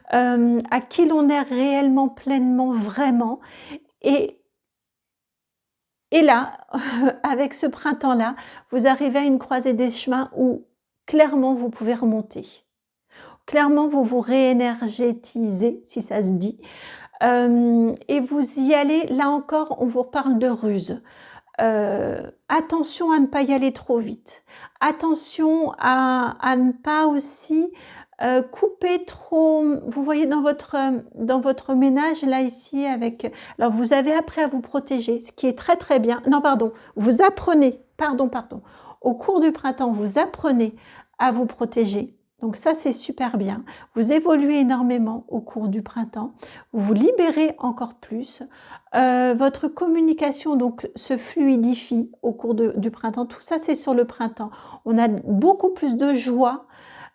à qui l'on est réellement, pleinement, vraiment. Et là, avec ce printemps-là, vous arrivez à une croisée des chemins où clairement vous pouvez remonter. Clairement, vous vous réénergétisez, si ça se dit. Et vous y allez, là encore, on vous reparle de ruse. Attention à ne pas y aller trop vite. Attention à ne pas aussi couper trop. Vous voyez dans votre ménage là ici avec. Alors vous avez appris à vous protéger, ce qui est très très bien. Non pardon, vous apprenez. Pardon. Au cours du printemps, vous apprenez à vous protéger. Donc ça, c'est super bien. Vous évoluez énormément au cours du printemps. Vous vous libérez encore plus. Votre communication donc se fluidifie au cours du printemps. Tout ça, c'est sur le printemps. On a beaucoup plus de joie,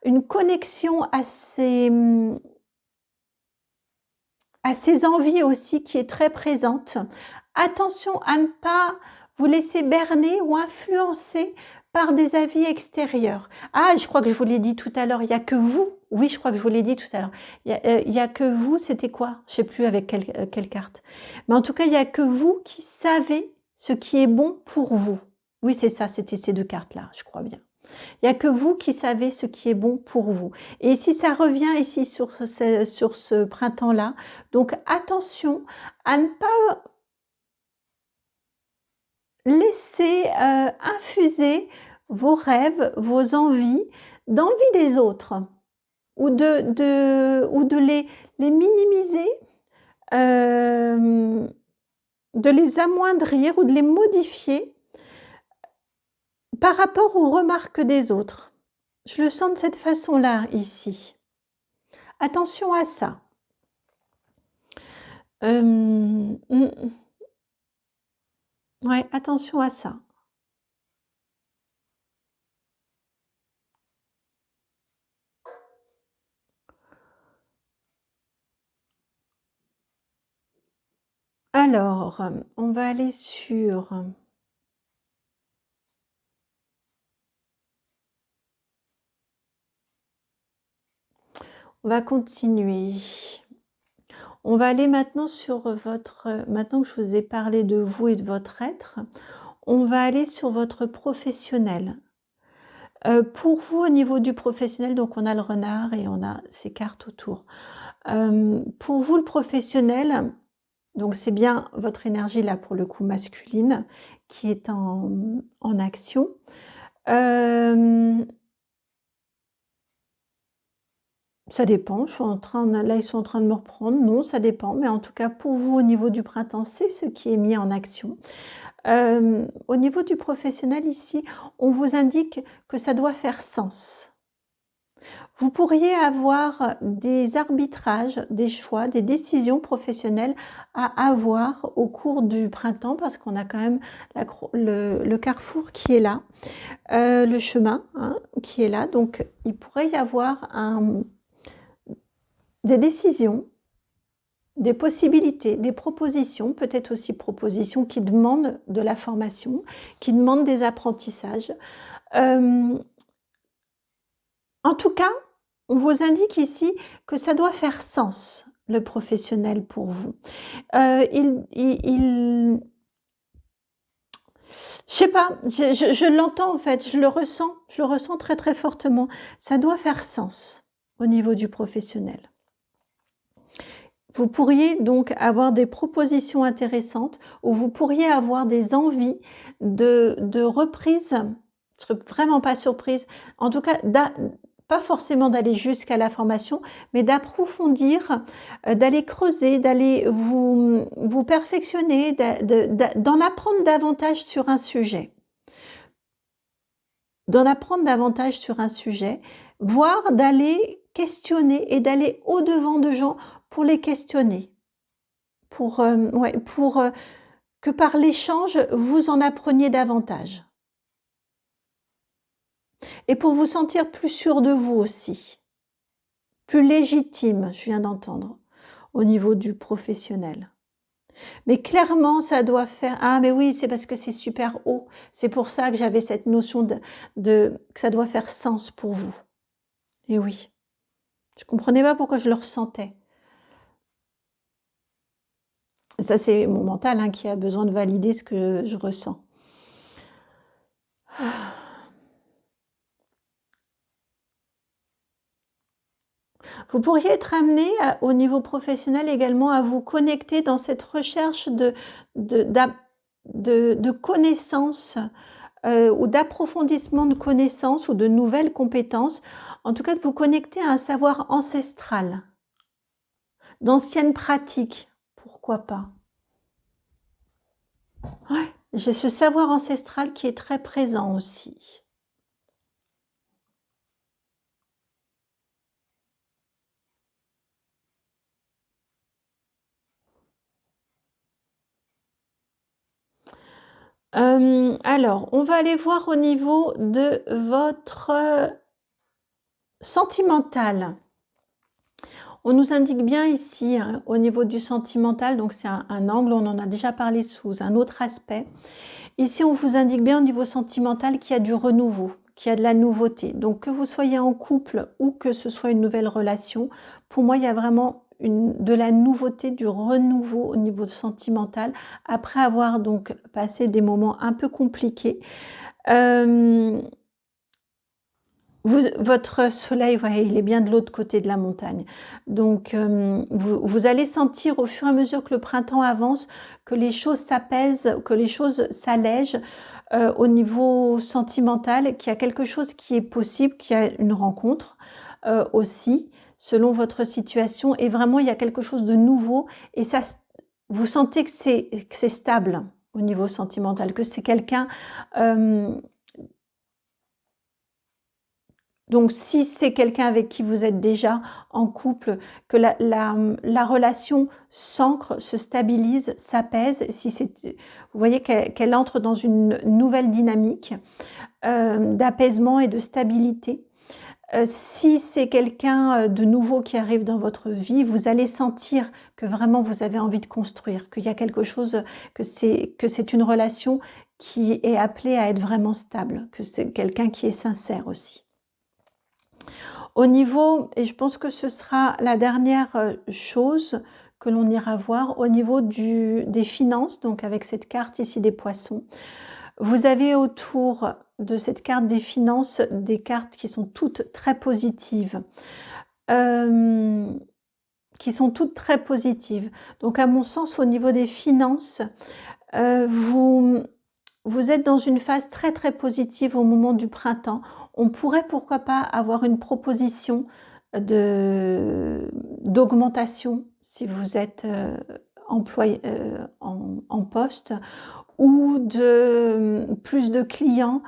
une connexion à ses envies aussi qui est très présente. Attention à ne pas vous laisser berner ou influencer par des avis extérieurs. Ah, je crois que je vous l'ai dit tout à l'heure, il n'y a que vous. Oui, je crois que je vous l'ai dit tout à l'heure. Il y a que vous, c'était quoi? Je ne sais plus avec quelle carte. Mais en tout cas, il n'y a que vous qui savez ce qui est bon pour vous. Oui, c'est ça, c'était ces deux cartes-là, je crois bien. Il n'y a que vous qui savez ce qui est bon pour vous. Et si ça revient ici sur ce printemps-là, donc attention à ne pas laisser infuser vos rêves, vos envies dans le vie des autres ou de les minimiser, de les amoindrir ou de les modifier par rapport aux remarques des autres. Je le sens de cette façon-là ici. Attention à ça. Ouais, attention à ça. Alors, on va aller sur... On va continuer. On va aller maintenant sur votre... Maintenant que je vous ai parlé de vous et de votre être, on va aller sur votre professionnel. Pour vous, au niveau du professionnel, donc on a le renard et on a ces cartes autour. Pour vous, le professionnel, donc c'est bien votre énergie là pour le coup masculine qui est en action. Ça dépend, je suis en train de, là ils sont en train de me reprendre, non ça dépend, mais en tout cas pour vous au niveau du printemps c'est ce qui est mis en action. Au niveau du professionnel ici, on vous indique que ça doit faire sens. Vous pourriez avoir des arbitrages, des choix, des décisions professionnelles à avoir au cours du printemps parce qu'on a quand même le carrefour qui est là, le chemin hein, qui est là. Donc, il pourrait y avoir des décisions, des possibilités, des propositions, peut-être aussi propositions qui demandent de la formation, qui demandent des apprentissages. En tout cas, on vous indique ici que ça doit faire sens, le professionnel pour vous. Je sais pas, je l'entends en fait, je le ressens très très fortement. Ça doit faire sens au niveau du professionnel. Vous pourriez donc avoir des propositions intéressantes ou vous pourriez avoir des envies de reprise. Je ne serais vraiment pas surprise. En tout cas, pas forcément d'aller jusqu'à la formation, mais d'approfondir, d'aller creuser, d'aller vous perfectionner, d'en apprendre davantage sur un sujet. D'en apprendre davantage sur un sujet, voire d'aller questionner et d'aller au-devant de gens pour les questionner. Pour que par l'échange, vous en appreniez davantage. Et pour vous sentir plus sûr de vous aussi. Plus légitime, je viens d'entendre, au niveau du professionnel. Mais clairement, ça doit faire... Ah, mais oui, c'est parce que c'est super haut. C'est pour ça que j'avais cette notion que ça doit faire sens pour vous. Et oui. Je ne comprenais pas pourquoi je le ressentais. Ça, c'est mon mental hein, qui a besoin de valider ce que je ressens. Vous pourriez être amené au niveau professionnel également à vous connecter dans cette recherche de connaissances ou d'approfondissement de connaissances ou de nouvelles compétences. En tout cas, de vous connecter à un savoir ancestral, d'anciennes pratiques. Pourquoi pas? Ouais, j'ai ce savoir ancestral qui est très présent aussi. Alors, on va aller voir au niveau de votre sentimental. On nous indique bien ici, hein, au niveau du sentimental, donc c'est un angle, on en a déjà parlé sous un autre aspect. Ici, on vous indique bien au niveau sentimental qu'il y a du renouveau, qu'il y a de la nouveauté. Donc, que vous soyez en couple ou que ce soit une nouvelle relation, pour moi, il y a vraiment de la nouveauté, du renouveau au niveau sentimental, après avoir donc passé des moments un peu compliqués. Votre soleil, ouais, il est bien de l'autre côté de la montagne. Donc, vous allez sentir au fur et à mesure que le printemps avance, que les choses s'apaisent, que les choses s'allègent au niveau sentimental, qu'il y a quelque chose qui est possible, qu'il y a une rencontre aussi, selon votre situation. Et vraiment, il y a quelque chose de nouveau. Et ça, vous sentez que c'est stable au niveau sentimental, que c'est quelqu'un... Donc, si c'est quelqu'un avec qui vous êtes déjà en couple, que la relation s'ancre, se stabilise, s'apaise, vous voyez qu'elle entre dans une nouvelle dynamique d'apaisement et de stabilité. Si c'est quelqu'un de nouveau qui arrive dans votre vie, vous allez sentir que vraiment vous avez envie de construire, qu'il y a quelque chose, que c'est une relation qui est appelée à être vraiment stable, que c'est quelqu'un qui est sincère aussi. Au niveau, et je pense que ce sera la dernière chose que l'on ira voir, au niveau des finances, donc avec cette carte ici des poissons, vous avez autour de cette carte des finances des cartes qui sont toutes très positives. Qui sont toutes très positives. Donc à mon sens, au niveau des finances, vous êtes dans une phase très très positive au moment du printemps. On pourrait pourquoi pas avoir une proposition d'augmentation si vous êtes employé en poste, ou de plus de clients.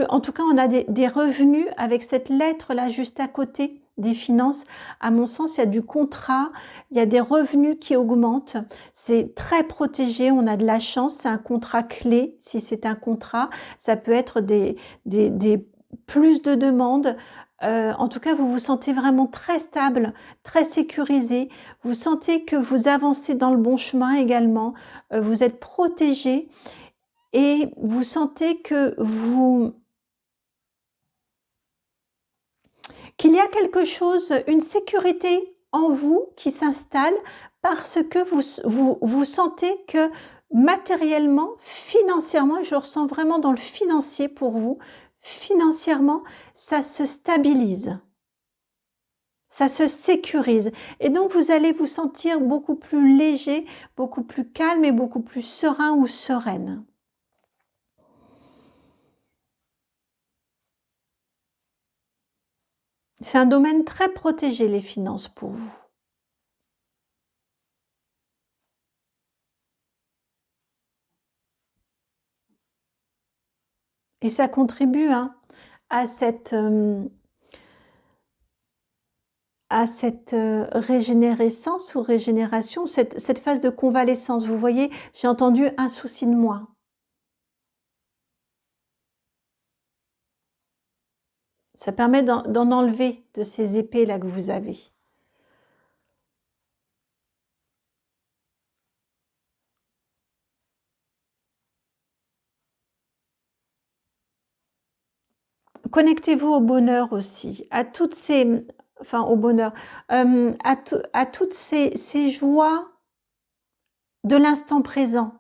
En tout cas, on a des revenus avec cette lettre-là juste à côté des finances. À mon sens, il y a du contrat, il y a des revenus qui augmentent. C'est très protégé, on a de la chance, c'est un contrat clé. Si c'est un contrat, ça peut être des plus de demandes. En tout cas, vous vous sentez vraiment très stable, très sécurisé. Vous sentez que vous avancez dans le bon chemin également. Vous êtes protégé et vous sentez que qu'il y a quelque chose, une sécurité en vous qui s'installe parce que vous sentez que matériellement, financièrement, et je le ressens vraiment dans le financier pour vous, financièrement, ça se stabilise. Ça se sécurise. Et donc, vous allez vous sentir beaucoup plus léger, beaucoup plus calme et beaucoup plus serein ou sereine. C'est un domaine très protégé, les finances, pour vous. Et ça contribue hein, à cette régénérescence ou régénération, cette phase de convalescence. Vous voyez, j'ai entendu un souci de moins. Ça permet d'en enlever de ces épées là que vous avez. Connectez-vous au bonheur aussi, à toutes ces, enfin au bonheur, à toutes ces joies de l'instant présent.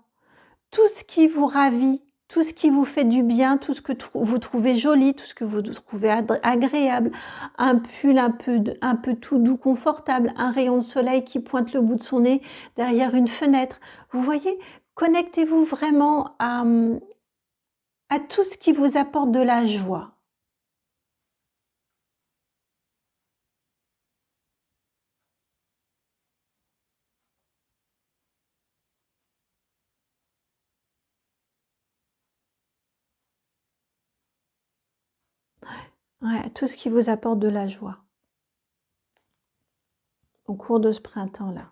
Tout ce qui vous ravit, tout ce qui vous fait du bien, tout ce que vous trouvez joli, tout ce que vous trouvez agréable, un pull un peu tout doux, confortable, un rayon de soleil qui pointe le bout de son nez derrière une fenêtre. Vous voyez, connectez-vous vraiment à tout ce qui vous apporte de la joie. Ouais, tout ce qui vous apporte de la joie au cours de ce printemps-là.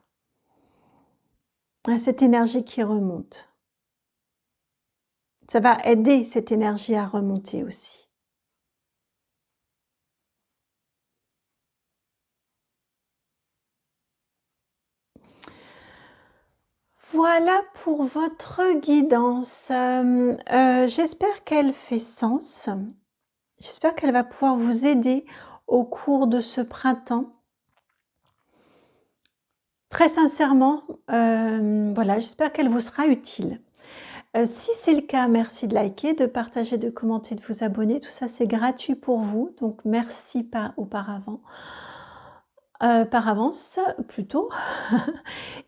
Cette énergie qui remonte. Ça va aider cette énergie à remonter aussi. Voilà pour votre guidance. J'espère qu'elle fait sens. J'espère qu'elle va pouvoir vous aider au cours de ce printemps. Très sincèrement, voilà, j'espère qu'elle vous sera utile. Si c'est le cas, merci de liker, de partager, de commenter, de vous abonner. Tout ça, c'est gratuit pour vous. Donc, merci auparavant. Par avance, plutôt.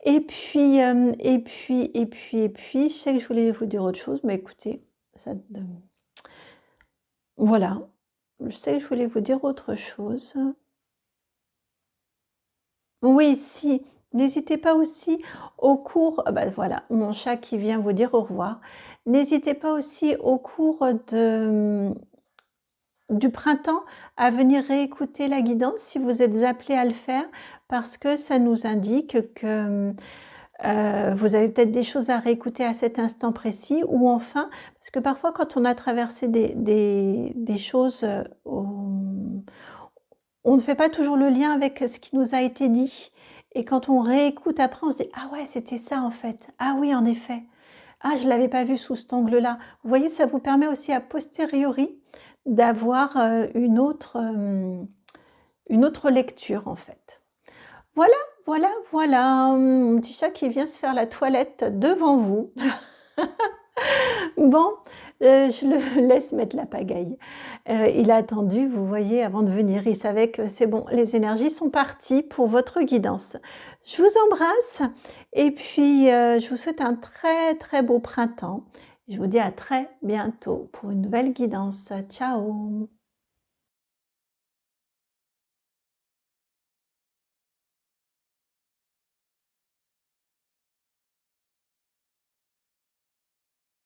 Et puis, je sais que je voulais vous dire autre chose, mais écoutez, voilà. Je sais que je voulais vous dire autre chose. Oui, si. N'hésitez pas aussi au cours, bah voilà, mon chat qui vient vous dire au revoir. N'hésitez pas aussi au cours du printemps à venir réécouter la guidance si vous êtes appelé à le faire, parce que ça nous indique que vous avez peut-être des choses à réécouter à cet instant précis, ou enfin, parce que parfois quand on a traversé des choses on ne fait pas toujours le lien avec ce qui nous a été dit. Et quand on réécoute après, on se dit: «Ah ouais, c'était ça en fait. Ah oui, en effet. Ah, je l'avais pas vu sous cet angle-là». Vous voyez, ça vous permet aussi a posteriori d'avoir, une autre lecture en fait. Voilà, voilà, voilà, mon petit chat qui vient se faire la toilette devant vous. Bon, je le laisse mettre la pagaille. Il a attendu, vous voyez, avant de venir. Il savait que c'est bon, les énergies sont parties pour votre guidance. Je vous embrasse et puis, je vous souhaite un très, très beau printemps. Je vous dis à très bientôt pour une nouvelle guidance. Ciao!